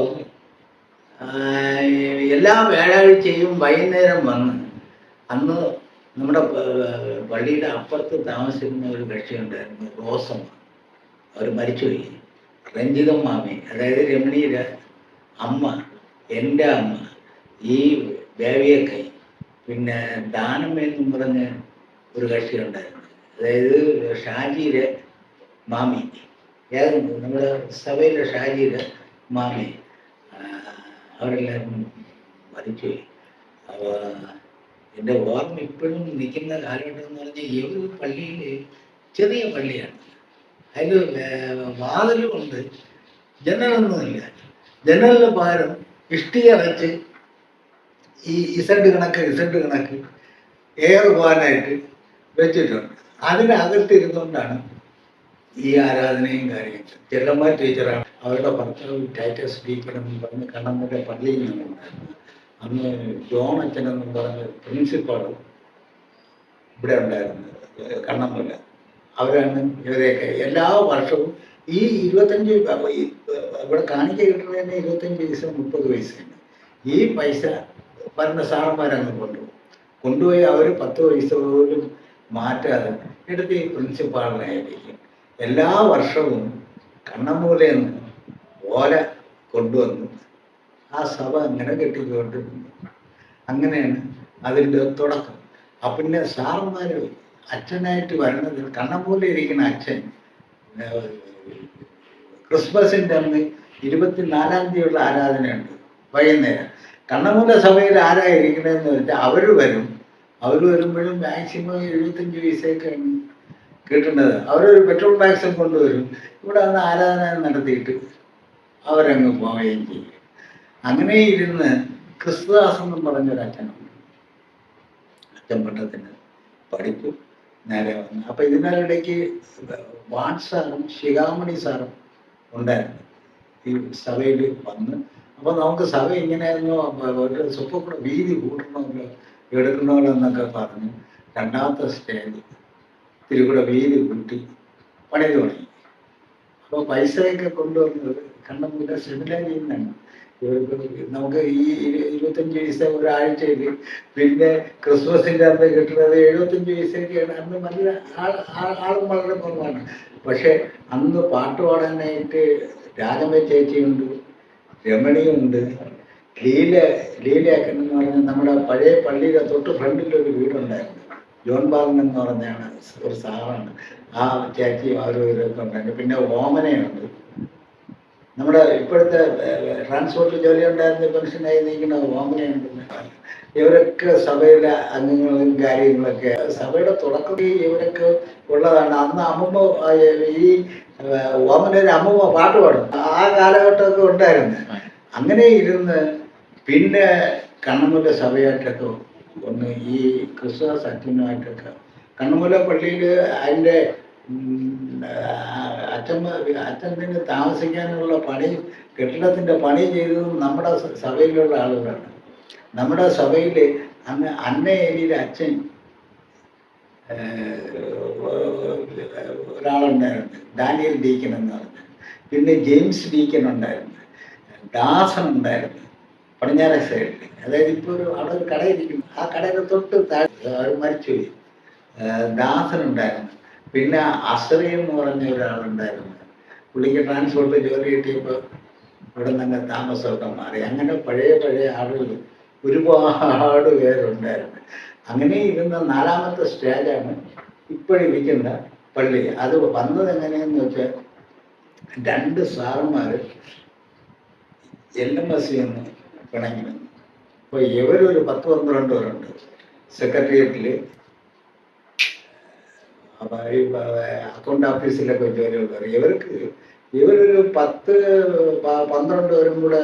എല്ലാ വ്യാഴാഴ്ചയും വൈകുന്നേരം വന്ന്, അന്ന് നമ്മുടെ പള്ളിയുടെ അപ്പുറത്ത് താമസിക്കുന്ന ഒരു കക്ഷിയുണ്ടായിരുന്നു, റോസമ്മ. അവർ മരിച്ചുപോയി. രഞ്ജിത മാമി, അതായത് രമണിയുടെ അമ്മ, എൻ്റെ അമ്മ, ഈ ദേവിയക്കൈ, പിന്നെ ദാനമെന്നും പറഞ്ഞ ഒരു കക്ഷിയുണ്ടായിരുന്നു, അതായത് ഷാജിയുടെ മാമി, നമ്മുടെ സഭയിലെ ഷാജിയുടെ മാമി. അവരെല്ലാവരും മരിച്ചുപോയി. അപ്പോൾ എൻ്റെ ഓർമ്മ ഇപ്പോഴും നിൽക്കുന്ന കാലഘട്ടം എന്ന് പറഞ്ഞാൽ ഈ ഒരു പള്ളിയിൽ ചെറിയ പള്ളിയാണ്. അതിൽ വാതിലുമുണ്ട്, ജനലൊന്നുമില്ല. ജനലിന് പകരം ഇഷ്ടിക വെച്ച് ഈ ഇസഡ് കണക്ക് എയർ പോകാനായിട്ട് വെച്ചിട്ടുണ്ട്. അതിനകത്തിരുന്നുകൊണ്ടാണ് ഈ ആരാധനയും കാര്യങ്ങളും. ചെല്ലമ്മ ടീച്ചറാണ് അവരുടെ ഭർത്താവ് ടൈറ്റസ് ഡീക്കനെന്ന് പറഞ്ഞ് കണ്ണമ്മയുടെ പള്ളിയിൽ നിന്നുണ്ടായിരുന്നു. അന്ന് ജോൺ അച്ഛനെന്നും പറഞ്ഞ പ്രിൻസിപ്പാളും ഇവിടെ ഉണ്ടായിരുന്നു, കണ്ണമ്മൂല. അവരാണ് ഇവരെയൊക്കെ എല്ലാ വർഷവും ഈ 25 ഇവിടെ കാണിക്ക കിട്ടുന്നതിന് 25 പൈസ 30 പൈസയാണ്. ഈ പൈസ പറഞ്ഞ സാറന്മാരങ്ങ് കൊണ്ടുപോയി അവർ 10 പൈസ പോലും മാറ്റാതെ എടുത്ത് ഈ പ്രിൻസിപ്പാളിനെ ഏൽപ്പിക്കും. എല്ലാ വർഷവും കണ്ണമൂലയിൽ നിന്ന് ഓല കൊണ്ടുവന്ന് ആ സഭ അങ്ങനെ കെട്ടിക്കൊണ്ടിരുന്നു. അങ്ങനെയാണ് അതിൻ്റെ തുടക്കം. പിന്നെ സാറന്മാർ അച്ഛനായിട്ട് വരുന്നത്, കണ്ണമൂല ഇരിക്കുന്ന അച്ഛൻ ക്രിസ്മസിൻ്റെ അന്ന് 24-ാം തീയതിയുള്ള ആരാധനയുണ്ട് വൈകുന്നേരം. കണ്ണമൂല സഭയിൽ ആരാ ഇരിക്കണമെന്ന് വെച്ചാൽ അവർ വരുമ്പോഴും മാക്സിമം 75 പൈസയൊക്കെയാണ് കിട്ടുന്നത്. അവരൊരു പെട്രോൾ ടാക്സും കൊണ്ടുവരും. ഇവിടെ വന്ന് ആരാധന നടത്തിയിട്ട് അവരങ്ങ് പോവുകയും ചെയ്യും. അങ്ങനെ ഇരുന്ന് ക്രിസ്തുദാസ് എന്നും പറഞ്ഞൊരു അച്ഛനുണ്ട്. അച്ഛൻപട്ടത്തിന് പഠിച്ചു നേരെ വന്നു. അപ്പം ഇതിനിടയ്ക്ക് വാട്ട് സാറും ശിഖാമണി സാറും ഉണ്ടായിരുന്നു ഈ സഭയിൽ വന്ന്. അപ്പോൾ നമുക്ക് സഭ ഇങ്ങനെയായിരുന്നു, ഒരു സ്വപ്പം കൂടെ വീതി കൂട്ടണമല്ലോ എടുക്കണമല്ലോ എന്നൊക്കെ പറഞ്ഞ് 2ാമത്തെ സ്റ്റേജ് തിരുകൂടെ വീതി കൂട്ടി പണി തുടങ്ങി. അപ്പോൾ പൈസയൊക്കെ കൊണ്ടുവന്നത് കണ്ണമൂല സെമിനാരിയിൽ നിന്നാണ്. നമുക്ക് ഈ 25 പൈസ ഒരാഴ്ചയിൽ, പിന്നെ ക്രിസ്മസിൻ്റെ അന്ന് കിട്ടുന്നത് 75 പൈസയൊക്കെയാണ്. അന്ന് നല്ല ആളും വളരെ കുറവാണ്. പക്ഷെ അന്ന് പാട്ട് പാടാനായിട്ട് രാജമ്മ ചേച്ചിയുണ്ട്, രമണിയുണ്ട്, ലീലയാക്കൻ എന്ന് പറഞ്ഞാൽ നമ്മുടെ പഴയ പള്ളിയുടെ തൊട്ട് ഫ്രണ്ടിലൊരു വീടുണ്ടായിരുന്നു. ജോൺ ബാലൻ എന്ന് പറഞ്ഞാണ് ഒരു സാറാണ്. ആ ചേച്ചിയും അവരും ഇവരൊക്കെ ഉണ്ടായിരുന്നു. പിന്നെ ഓമനയുണ്ട്. നമ്മുടെ ഇപ്പോഴത്തെ ട്രാൻസ്പോർട്ട് ജോലി ഉണ്ടായിരുന്ന പെൻഷനായി നിൽക്കുന്ന ഓമനയുണ്ട്. ഇവരൊക്കെ സഭയിലെ അംഗങ്ങളും കാര്യങ്ങളൊക്കെ സഭയുടെ തുടക്കത്തിൽ ഇവരൊക്കെ ഉള്ളതാണ്. അന്ന് അമ്മമ്മ ഈ ഓമനൊരു അമ്മമ്മ പാട്ട് പാടും. ആ കാലഘട്ടമൊക്കെ ഉണ്ടായിരുന്നു. അങ്ങനെ ഇരുന്ന് പിന്നെ കണ്ണമുല്ല സഭയായിട്ടൊക്കെ ഒന്ന് ഈ ക്രിസ്തുമസ് അച്ഛനുമായിട്ടൊക്കെ കണ്ണമുല്ല പള്ളിയിൽ അതിൻ്റെ അച്ഛന് താമസിക്കാനുള്ള പണി, കെട്ടിടത്തിൻ്റെ പണി ചെയ്തതും നമ്മുടെ സഭയിലുള്ള ആളുകളാണ്. നമ്മുടെ സഭയിൽ അന്ന് അന്നേരിയുടെ അച്ഛൻ ഒരാളുണ്ടായിരുന്നു, ഡാനിയൽ ഡീക്കൻ എന്ന് പറഞ്ഞ്. പിന്നെ ജെയിംസ് ഡീക്കൻ ഉണ്ടായിരുന്നു, ദാസൻ ഉണ്ടായിരുന്നു പടിഞ്ഞാറ സൈഡിൽ. അതായത് ഇപ്പോൾ അവിടെ ഒരു കടയിരിക്കും, ആ കടയുടെ തൊട്ട് താഴെ മരിച്ചുപോയി. ദാസൻ ഉണ്ടായിരുന്നു. പിന്നെ അസറി എന്ന് പറഞ്ഞ ഒരാളുണ്ടായിരുന്നു. പുള്ളിക്ക് ട്രാൻസ്പോർട്ട് ജോലി കിട്ടിയപ്പോൾ ഇവിടെ നിന്ന് താമസമൊക്കെ മാറി. അങ്ങനെ പഴയ ആളുകൾ ഒരുപാട് പേരുണ്ടായിരുന്നു. അങ്ങനെ ഇരുന്ന 4ാമത്തെ സ്റ്റേജാണ് ഇപ്പോഴിരിക്കുന്ന പള്ളി. അത് വന്നത് എങ്ങനെയെന്ന് വെച്ചാൽ 2 സാറന്മാർ LMS എന്ന് പിണങ്ങി വന്നു. അപ്പോൾ ഇവരൊരു 10-12 പേരുണ്ട് സെക്രട്ടേറിയറ്റിൽ, അക്കൗണ്ട് ഓഫീസിലൊക്കെ ജോലിയുള്ളവർ. ഇവരൊരു 10-12 പേരും കൂടെ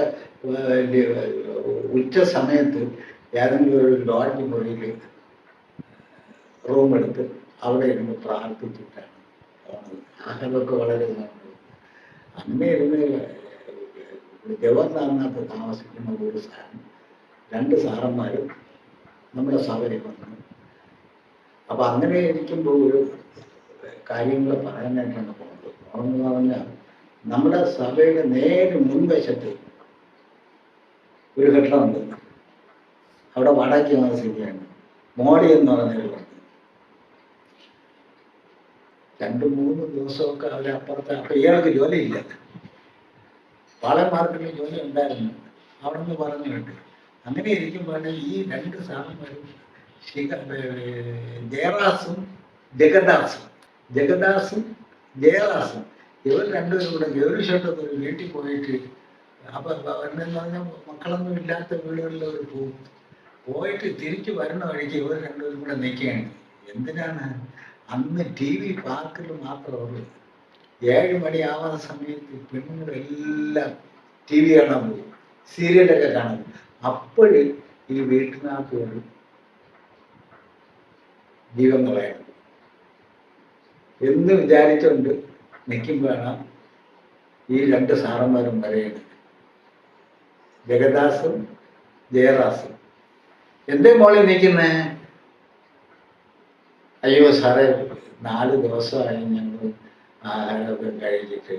ഉച്ച സമയത്ത് ഏതെങ്കിലും ഒരു ലോഡ്ജ് മുറിയിൽ റൂമെടുത്ത് അവിടെ ഇരുന്ന് പ്രാർത്ഥിച്ചിട്ടാണ് പോണത്. ആഹാരമൊക്കെ വളരെ നല്ലത്. അങ്ങനെ ഇരുന്ന് ജവഹർലാലിനകത്ത് താമസിക്കുന്ന ഒരു സാറൻ, 2 സാറന്മാരും നമ്മുടെ സഭയിൽ വന്നു. അപ്പം അങ്ങനെ ഇരിക്കുമ്പോൾ ഒരു കാര്യങ്ങൾ പറയാനായിട്ടാണ് പോകുന്നത്. എന്ന് പറഞ്ഞാൽ നമ്മുടെ സഭയുടെ നേരെ മുൻവശത്ത് ഒരു കെട്ടിടമുണ്ട്. അവിടെ വാടകയ്ക്ക് താമസിക്കുകയാണ്. മോഡി എന്ന് പറഞ്ഞവരുണ്ട്. 2-3 ദിവസമൊക്കെ അവരപ്പുറത്ത്. അപ്പം ഇയാൾക്ക് ജോലിയില്ല. പാളന്മാർക്കുള്ള ജോലി ഉണ്ടായിരുന്നു. അവിടെ നിന്ന് പറഞ്ഞു കേട്ടു. അങ്ങനെ ഇരിക്കുമ്പോഴാണ് ഈ 2 സാറന്മാരും ജയറാസും ജഗദാസും ഇവർ 2 പേരും കൂടെ ഗൗരിഷോട്ടൊക്കെ ഒരു വീട്ടിൽ പോയിട്ട്, അപ്പം അവരെന്ന് പറഞ്ഞാൽ മക്കളൊന്നും ഇല്ലാത്ത വീടുകളിൽ അവർ പോയിട്ട് തിരിച്ചു വരുന്ന വഴിക്ക് ഇവർ 2 പേരും കൂടെ നിൽക്കുകയാണ്. എന്തിനാണ്? അന്ന് TV പാർക്കിൽ മാത്രമുള്ളൂ. 7 മണിയാവുന്ന സമയത്ത് പെണ്ണുങ്ങളെല്ലാം TV കാണാൻ പോകും, സീരിയലൊക്കെ കാണാൻ പോകും. അപ്പോഴും ഈ വീട്ടിനകത്ത് ഒരു ജീവൻ കളയണം എന്ന് വിചാരിച്ചുകൊണ്ട് നിൽക്കുമ്പോഴാണ് ഈ 2 സാറന്മാരും പറയുന്നത്, ജഗദാസും ജയറാസും. എന്തേ മോളിൽ നിൽക്കുന്നേ? അയ്യോ സാറേ, 4 ദിവസമായി ഞങ്ങൾ ആഹാരമൊക്കെ കഴിച്ചിട്ട്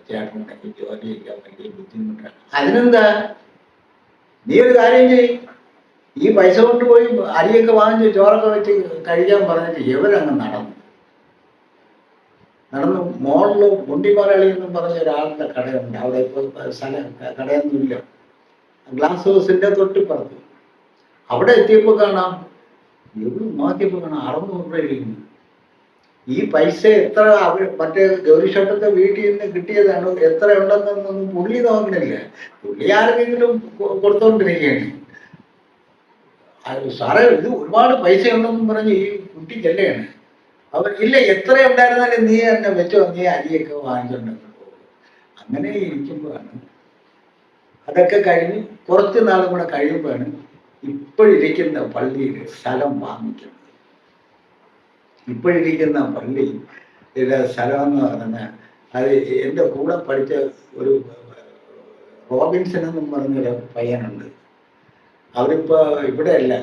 ചേട്ടനുണ്ടെങ്കിൽ ജോലി ചെയ്യാൻ വലിയ ബുദ്ധിമുട്ടാണ്. അതിനെന്താ, നീ ഒരു കാര്യം ചെയ്യും, ഈ പൈസ കൊണ്ടുപോയി അരിയൊക്കെ വാങ്ങിച്ച് ചോറൊക്കെ വെച്ച് കഴിക്കാൻ പറഞ്ഞിട്ട് ഇവരങ്ങ് നടന്നു മോളിൽ മുണ്ടിപ്പാറളി എന്നും പറഞ്ഞ ഒരാളുടെ കടയുണ്ട്. അവിടെ ഇപ്പോൾ കടയൊന്നുമില്ല. ഗ്ലാസ് ഹൗസിൻ്റെ തൊട്ടിപ്പുറത്ത്. അവിടെ എത്തിയപ്പോൾ കാണാം, എവിടെ നോക്കിയപ്പോൾ കാണാം 600 രൂപ ഇരിക്കുന്നു. ഈ പൈസ എത്ര മറ്റേ ഗൗരിഷോട്ടത്തെ വീട്ടിൽ നിന്ന് കിട്ടിയതാണ്, എത്ര ഉണ്ടെന്നൊന്നും പുള്ളി നോക്കണില്ല. പുള്ളി ആരെങ്കിലും കൊടുത്തോണ്ടിരിക്കുകയാണ്. സാറേ, ഇത് ഒരുപാട് പൈസ ഉണ്ടെന്നും പറഞ്ഞ് ഈ കുട്ടി ചെല്ലുകയാണ്. അവർ ഇല്ല, എത്ര ഉണ്ടായിരുന്നാലും നീ തന്നെ വെച്ചോ, നീ അരിയൊക്കെ വാങ്ങിച്ചുണ്ടെന്ന് പോകും. അങ്ങനെ ഇരിക്കുമ്പോഴാണ്, അതൊക്കെ കഴിഞ്ഞ് കുറച്ച് നാളും കൂടെ കഴിയുമ്പോഴാണ് ഇപ്പോഴിരിക്കുന്ന പള്ളിയിൽ സ്ഥലം വാങ്ങിക്കുന്നത്. ഇപ്പോഴിരിക്കുന്ന പള്ളി സ്ഥലം എന്ന് പറഞ്ഞാൽ അത് എൻ്റെ കൂടെ പഠിച്ച ഒരു റോബിൻസൺ എന്നും പറഞ്ഞൊരു പയ്യനുണ്ട്. അവരിപ്പോൾ ഇവിടെയല്ല,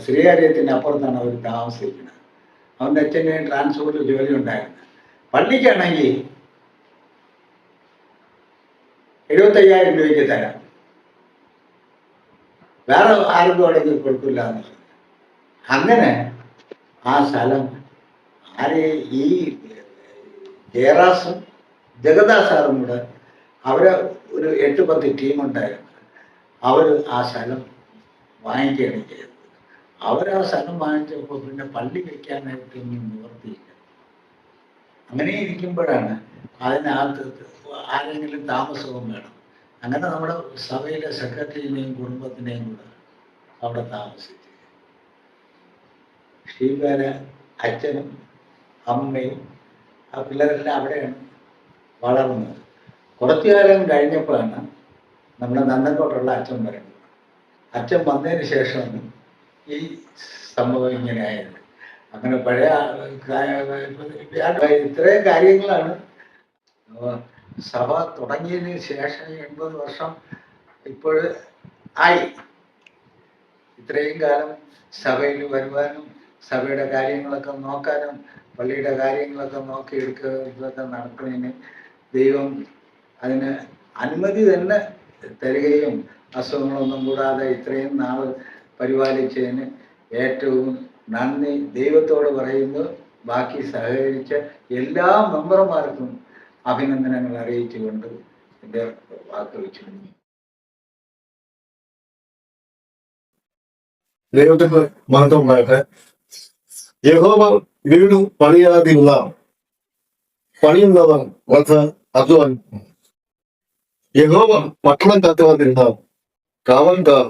ശ്രീകാര്യത്തിൻ്റെ അപ്പുറത്താണ് അവർ താമസിക്കുന്നത്. അവൻ്റെ അച്ഛന് ട്രാൻസ്പോർട്ടിൽ ജോലി ഉണ്ടായിരുന്നു. പള്ളിക്കാണെങ്കിൽ 75,000 രൂപയ്ക്ക് തരാം, വേറെ ആർക്കും അവിടെ കൊടുക്കില്ല എന്ന് പറഞ്ഞു. അങ്ങനെ ആ സ്ഥലം ഈ ജയറാസും ജഗദാസാറും കൂടെ അവരെ ഒരു 8-10 ടീമുണ്ടായിരുന്നു. അവർ ആ സ്ഥലം വാങ്ങിക്കുകയാണ് ചെയ്തത്. അവർ ആ സ്ഥലം വാങ്ങിച്ചപ്പോൾ പിന്നെ പള്ളി വയ്ക്കാനായിട്ടൊന്നും നിവർത്തിയില്ല. അങ്ങനെ ഇരിക്കുമ്പോഴാണ് അതിനകത്ത് ആരെങ്കിലും താമസവും വേണം. അങ്ങനെ നമ്മുടെ സഭയിലെ സെക്രട്ടറിനെയും കുടുംബത്തിനെയും കൂടെ അവിടെ താമസിച്ചു. സ്റ്റീഫാന് അച്ഛനും അമ്മയും ആ പിള്ളേരെല്ലാം അവിടെയാണ് വളർന്നത്. കുറച്ചു കാലം കഴിഞ്ഞപ്പോഴാണ് നമ്മുടെ നന്ദൻകോട്ടുള്ള അച്ഛൻ വരുന്നത്. അച്ഛൻ വന്നതിന് ശേഷമാണ് ഈ സംഭവം ഇങ്ങനെ ആയത്. അങ്ങനെ പഴയ ഇത്രയും കാര്യങ്ങളാണ് സഭ തുടങ്ങിയതിന് ശേഷം 80 വർഷം ഇപ്പോൾ ആയി. ഇത്രയും കാലം സഭയിൽ വരുവാനും സഭയുടെ കാര്യങ്ങളൊക്കെ നോക്കാനും പള്ളിയുടെ കാര്യങ്ങളൊക്കെ നോക്കിയെടുക്കുകയൊക്കെ നടത്തുന്നതിന് ദൈവം അതിന് അനുമതി തന്നെ തരികയും അസുഖങ്ങളൊന്നും കൂടാതെ ഇത്രയും നാൾ പരിപാലിച്ചതിന് ഏറ്റവും നന്ദി ദൈവത്തോട് പറയുന്നു. ബാക്കി സഹകരിച്ച എല്ലാ മെമ്പർമാർക്കും അഭിനന്ദനങ്ങൾ അറിയിച്ചുകൊണ്ട് എൻ്റെ വാക്ക് വെച്ചു. ദൈവത്തിന് മഹത്വം ഉണ്ടാകട്ടെ. യഹോവ വീട് പണിയാതിരുന്ന പണിയുന്നവർ വധ അധ്വാനം. യഹോവ പട്ടണം കാത്തുവാതിരുന്ന കാവൽക്കാർ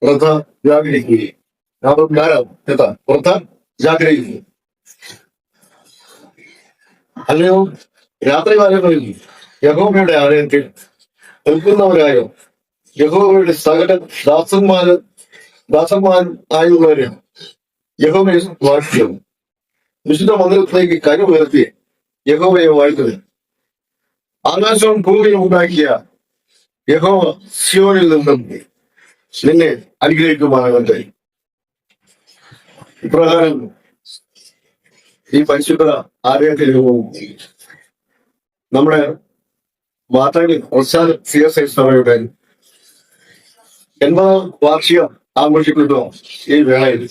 വൃഥ ജാഗരിക്കുകയും വൃഥ ജാഗ്രഹിക്കുക. അല്ലയോ രാത്രികാലങ്ങളിൽ യഹോവയുടെ ആലയത്തിൽ നിൽക്കുന്നവരായോ യഹോവയുടെ സകല ദാസന്മാരായുള്ളവരെ യഹോവയെ വാഴ്ത്തുക. വിശുദ്ധ മന്ദിരത്തിലേക്ക് കരുവുയർത്തി യഹോവയെ വാഴ്ത്തുക. ആകാശവും ഭൂമിയും ഉണ്ടാക്കിയ യഹോവ സിയോനിൽ നിന്നും നിന്നെ അനുഗ്രഹിക്കുമാറാകട്ടെ. ഇപ്രകാരം ഈ പരിശുദ്ധ ആലയത്തിൽ നമ്മുടെ മാതാവിൽ CSI സഭയുടെ 80ാം വാർഷികം ആഘോഷിക്കുന്നു. ഈ വേളയിൽ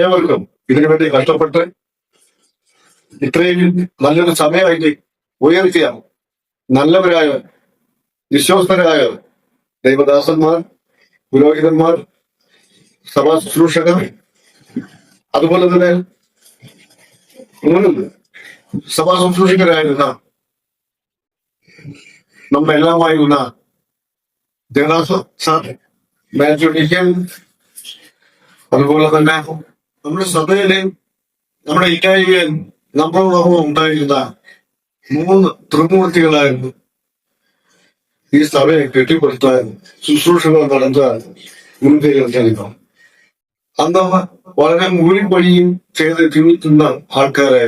ഏവർക്കും ഇതിനുവേണ്ടി കഷ്ടപ്പെട്ട് ഇത്രയും നല്ലൊരു സമയമായിട്ട് ഉയർത്തിയ നല്ലവരായ വിശ്വസ്തരായ ദൈവദാസന്മാർ, പുരോഹിതന്മാർ, സഭാ ശുശ്രൂഷകർ, അതുപോലെ തന്നെ സഭാ ശുശ്രൂഷകരായിരുന്ന നമ്മളെല്ലാമായിരുന്ന മാറ്റുടിക്കൽ, അതുപോലെ തന്നെ നമ്മുടെ സഭയിലെ നമ്മുടെ ഇറ്റാലിയൻ നമ്മളോടൊപ്പം ഉണ്ടായിരുന്ന 3 ത്രിമൂർത്തികളായിരുന്നു ഈ സഭയെ കെട്ടിപ്പടുത്താൻ ശുശ്രൂഷകൾ നടത്താൻ മുൻകൈയെടുത്തിരുന്നു. അന്ന് വളരെ മൂലിപ്പണിയും ചെയ്ത് ജീവിക്കുന്ന ആൾക്കാരെ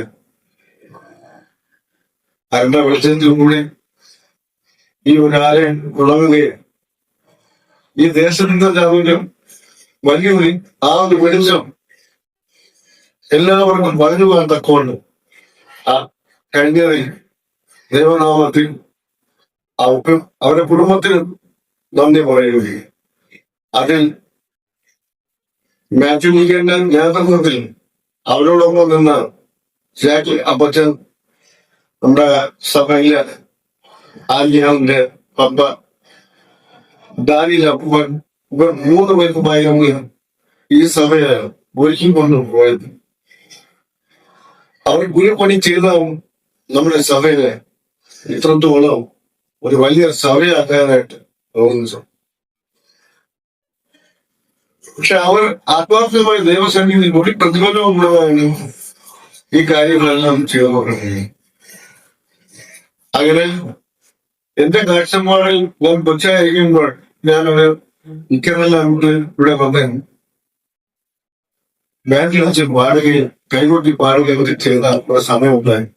അവരുടെ വെളിച്ചത്തിലും കൂടി ഈ ഒരു ആലയം ഉണങ്ങുകയും ഈ ദേശത്തിന്റെ ജാതകം വലിയൊരു ആ ഒരു വെളിച്ചം എല്ലാവർക്കും പറഞ്ഞു പോകാൻ തക്കോണ്ട് ആ കഴിഞ്ഞതിൽ ദൈവനാമത്തിൽ അവർക്കും അവരുടെ കുടുംബത്തിനും നന്ദി പറയുകയും അതിൽ മാറ്റുനിക്കേണ്ട നേതൃത്വത്തിൽ അവരോടൊപ്പം നിന്ന് ജാക്കി അപ്പച്ചൻ, നമ്മുടെ സഭയിലെ ആര്യാവിന്റെ പപ്പ, ഡാനിൽ അപ്പൻ, ഇവർ 3 പേർക്കുമായി ഈ സഭയെ ഒരുക്കിക്കൊണ്ടു പോയത്. അവർ ഗുരുപണി ചെയ്ത നമ്മുടെ സഭയെ ഇത്രത്തോളം ഒരു വലിയ സഭയാക്കാനായിട്ട് തോന്നുന്നു. പക്ഷെ അവർ ആത്മാർത്ഥമായ ദൈവസന്നിധിയിൽ ഒരു പ്രതിഫലമുള്ളതാണ് ഈ കാര്യങ്ങളെല്ലാം ചെയ്തു. അങ്ങനെ എന്റെ കാഴ്ചപ്പാടിൽ ഞാൻ കൊച്ചായിരിക്കുമ്പോൾ ഞാനൊരു മിക്കതെല്ലാം ഇവിടെ വന്ന് ബാങ്കിൽ വെച്ച് പാടുകയും കൈകൊട്ടി പാടുകയും ഒക്കെ ചെയ്ത ഒരു സമയമുണ്ടായി.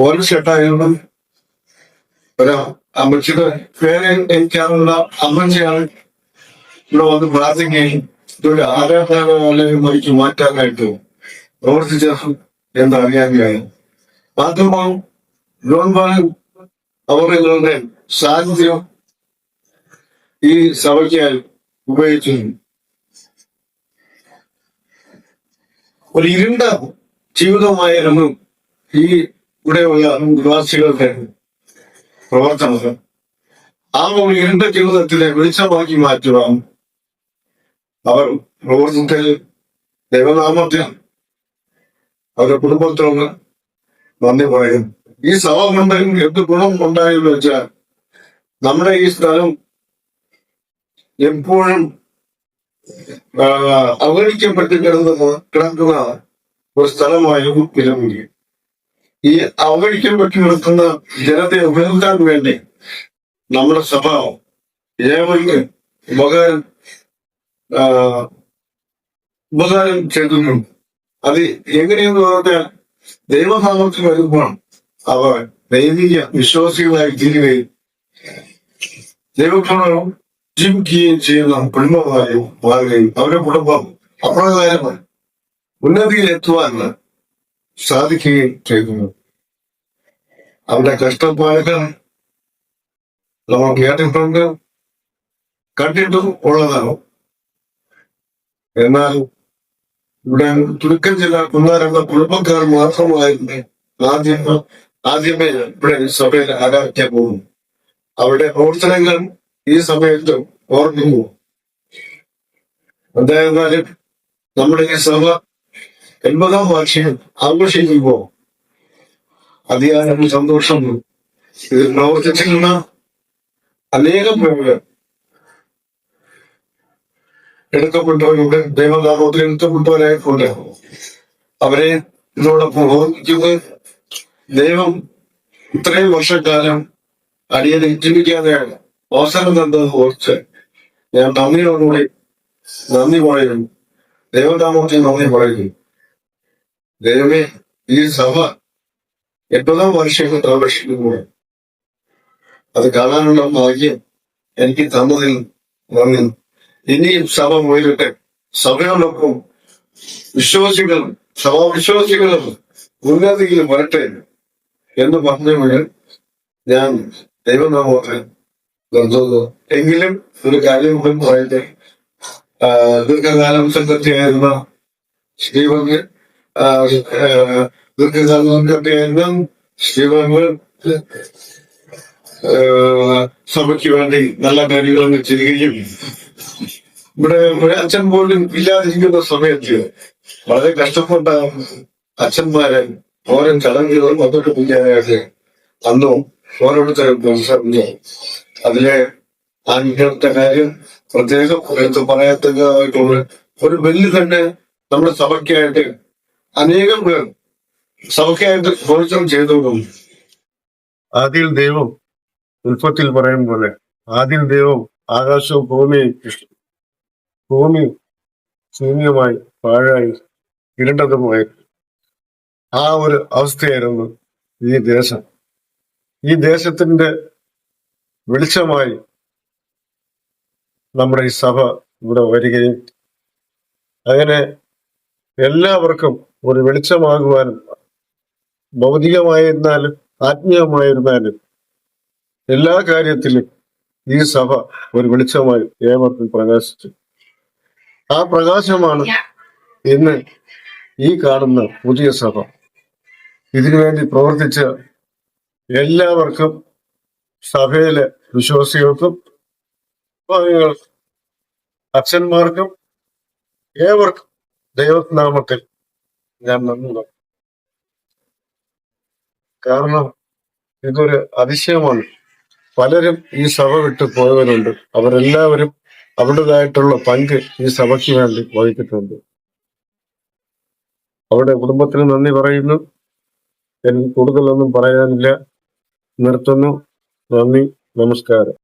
ഓരോ ഷെട്ടായിരുന്നു ഒരു അമ്മച്ചിയുടെ പേര് എനിക്കാനുള്ള അമ്മച്ചിയാണ് ഇവിടെ വന്ന് പ്രാർത്ഥിക്കുകയും ഇതൊരു ആരാധനാലയമായിട്ട് മാറ്റാനായിട്ട് പ്രവർത്തിച്ച എന്നറിയാതെയായി. മാത്രമാണ് ലോൺബാൻ അവരുടെ സാന്നിധ്യം ഈ സഭയ്ക്കായി ഉപയോഗിച്ചു. ഒരു ഇരുണ്ട ജീവിതമായിരുന്നു ഈ ഇവിടെയുള്ള നിവാസികളുടെ. പ്രവർത്തനം ആ ഒരു ഇരുണ്ട ജീവിതത്തിലെ വെളിച്ചമാക്കി മാറ്റുവാൻ അവർ പ്രവർത്തനത്തിൽ ദൈവനാമത്തിൽ അവരുടെ കുടുംബത്തോട് നന്ദി പറയും. ഈ സഭ കൊണ്ട് എന്ത് ഗുണം ഉണ്ടായെന്ന് വെച്ചാൽ നമ്മുടെ ഈ സ്ഥലം എപ്പോഴും അവഗണിക്കപ്പെട്ട് കിടക്കുന്ന ഒരു സ്ഥലമായിരുന്നു വിലമുരി. ഈ അവഗണിക്കപ്പെട്ട് കിടക്കുന്ന ജനത്തെ ഉയർത്താൻ വേണ്ടി നമ്മുടെ സഭ ഏവർക്ക് ഉപകാരം ചെയ്തിട്ടുണ്ട്. അത് എങ്ങനെയെന്ന് പറഞ്ഞാൽ ദൈവനാമത്തിൽ വരുമ്പോൾ അവർ ദൈവിക വിശ്വാസികളായി തീരുകയും ദൈവത്തോട് ജീവിക്കുകയും ചെയ്യുന്ന കുടുംബമായി മാറുകയും അവരുടെ കുടുംബം അപ്രകാരം ഉന്നതിയിൽ എത്തുവാൻ സാധിക്കുകയും ചെയ്യുന്നു. അവരുടെ കഷ്ടപ്പാടുകൾ നമ്മൾ കേട്ടിട്ടുണ്ട്, കണ്ടിട്ടും ഉള്ളതാണ്. എന്നാൽ ഇവിടെ ചുരുക്കം ചില കുന്നാരങ്ങൾ കുടുംബക്കാർ മാത്രമായിരുന്നു ആദ്യമേ ഇവിടെ സഭയിൽ ആരാധിക്കാൻ പോകുന്നു. അവരുടെ പ്രവർത്തനങ്ങൾ ഈ സമയത്ത് ഓർമ്മിക്കുന്നു. എന്തായിരുന്നാലും നമ്മുടെ ഈ സഭ 80-ാം വാർഷികം ആഘോഷിക്കുമ്പോൾ അതിയായ സന്തോഷം. ഇത് പ്രവർത്തിച്ചിരുന്ന അനേകം പേര് എടുക്കപ്പെട്ടവരുടെ ദൈവനാമത്തിൽ എടുക്കപ്പെട്ടവരായിട്ടുണ്ട്. അവരെ ഇതോടൊപ്പം ഓർമ്മിക്കുന്നത് ദൈവം ഇത്രയും വർഷക്കാലം അടിയനെ ജീവിക്കാതെയാണ് അവസരം തന്നത് ഓർത്ത് ഞാൻ നന്ദിയോടുകൂടി നന്ദി പറയുന്നു. ദൈവനാമത്തിൽ നന്ദി പറയുന്നു. ദൈവമേ, ഈ സഭ 80-ാം വാർഷികം ആഘോഷിക്കുമ്പോൾ അത് കാണാനുള്ള ഭാഗ്യം എനിക്ക് തന്നതിൽ നന്ദി. ഇനിയും സഭ ഉയരട്ടെ. സഭയോടൊപ്പം വിശ്വാസികളും സഭാവിശ്വാസികളും ഉന്നതിയിൽ വരട്ടെ എന്ന് പറഞ്ഞുകൊണ്ട് ഞാൻ ദൈവനാമത്തിൽ നിർത്തുന്നു. എങ്കിലും ഒരു കാര്യം കൂടി പറയട്ടെ. ദീർഘകാലം സംഘത്തിയായിരുന്ന ശ്രീവങ്ങൾ ദീർഘകാലം സംഘത്തിയായിരുന്ന ശ്രീവങ്ങൾ സഭയ്ക്ക് വേണ്ടി നല്ല കാര്യങ്ങളൊക്കെ ചെയ്യുകയും ഇവിടെ അച്ഛൻ പോലും ഇല്ലാതിരിക്കുന്ന സമയത്ത് വളരെ കഷ്ടപ്പെട്ട അച്ഛന്മാരെ ഓരോ ചടങ്ങുകളും അതൊക്കെ ചെയ്യാനായിട്ട് അന്നും ഓരോരുത്തരും സംസാരിച്ചു. അതിലെ ആത്മീയത്തെ കാര്യം പ്രത്യേകം എടുത്ത് പറയത്തക്കതായിട്ടുള്ള ഒരു വെല്ല് തന്നെ നമ്മുടെ സഭയ്ക്കായിട്ട് അനേകം പേർ സഭയ്ക്കായിട്ട് പ്രവർത്തനം ചെയ്തോളും. ആദ്യം ദൈവം ഉൽപ്പത്തിൽ പറയും പോലെ ആദ്യം ദൈവം ആകാശവും ഭൂമി ശൂന്യമായി പാഴായി ഇരുണ്ടതുമായി ആ ഒരു അവസ്ഥയായിരുന്നു ഈ ദേശം. ഈ ദേശത്തിന്റെ വെളിച്ചമായി നമ്മുടെ ഈ സഭ ഇവിടെ വരികയും അങ്ങനെ എല്ലാവർക്കും ഒരു വെളിച്ചമാകുവാനും ഭൗതികമായിരുന്നാലും ആത്മീയമായിരുന്നാലും എല്ലാ കാര്യത്തിലും ഈ സഭ ഒരു വെളിച്ചമായി ഏവർക്കും പ്രകാശിച്ചു. ആ പ്രകാശമാണ് ഇന്ന് ഈ കാണുന്ന പുതിയ സഭ. ഇതിനുവേണ്ടി പ്രവർത്തിച്ച എല്ലാവർക്കും, സഭയിലെ വിശ്വാസികൾക്കും അച്ഛന്മാർക്കും ഏവർക്കും ദൈവനാമത്തിൽ ഞാൻ നന്ദി. കാരണം ഇതൊരു അതിശയമാണ്. പലരും ഈ സഭ വിട്ട് പോയവരുണ്ട്. അവരെല്ലാവരും അവരുടേതായിട്ടുള്ള പങ്ക് ഈ സഭയ്ക്ക് വേണ്ടി വഹിച്ചിട്ടുണ്ട്. അവരുടെ കുടുംബത്തിന് നന്ദി പറയുന്നു. എനിക്ക് കൂടുതലൊന്നും പറയാനില്ല. നിർത്തുന്നു. നന്ദി, നമസ്കാരം.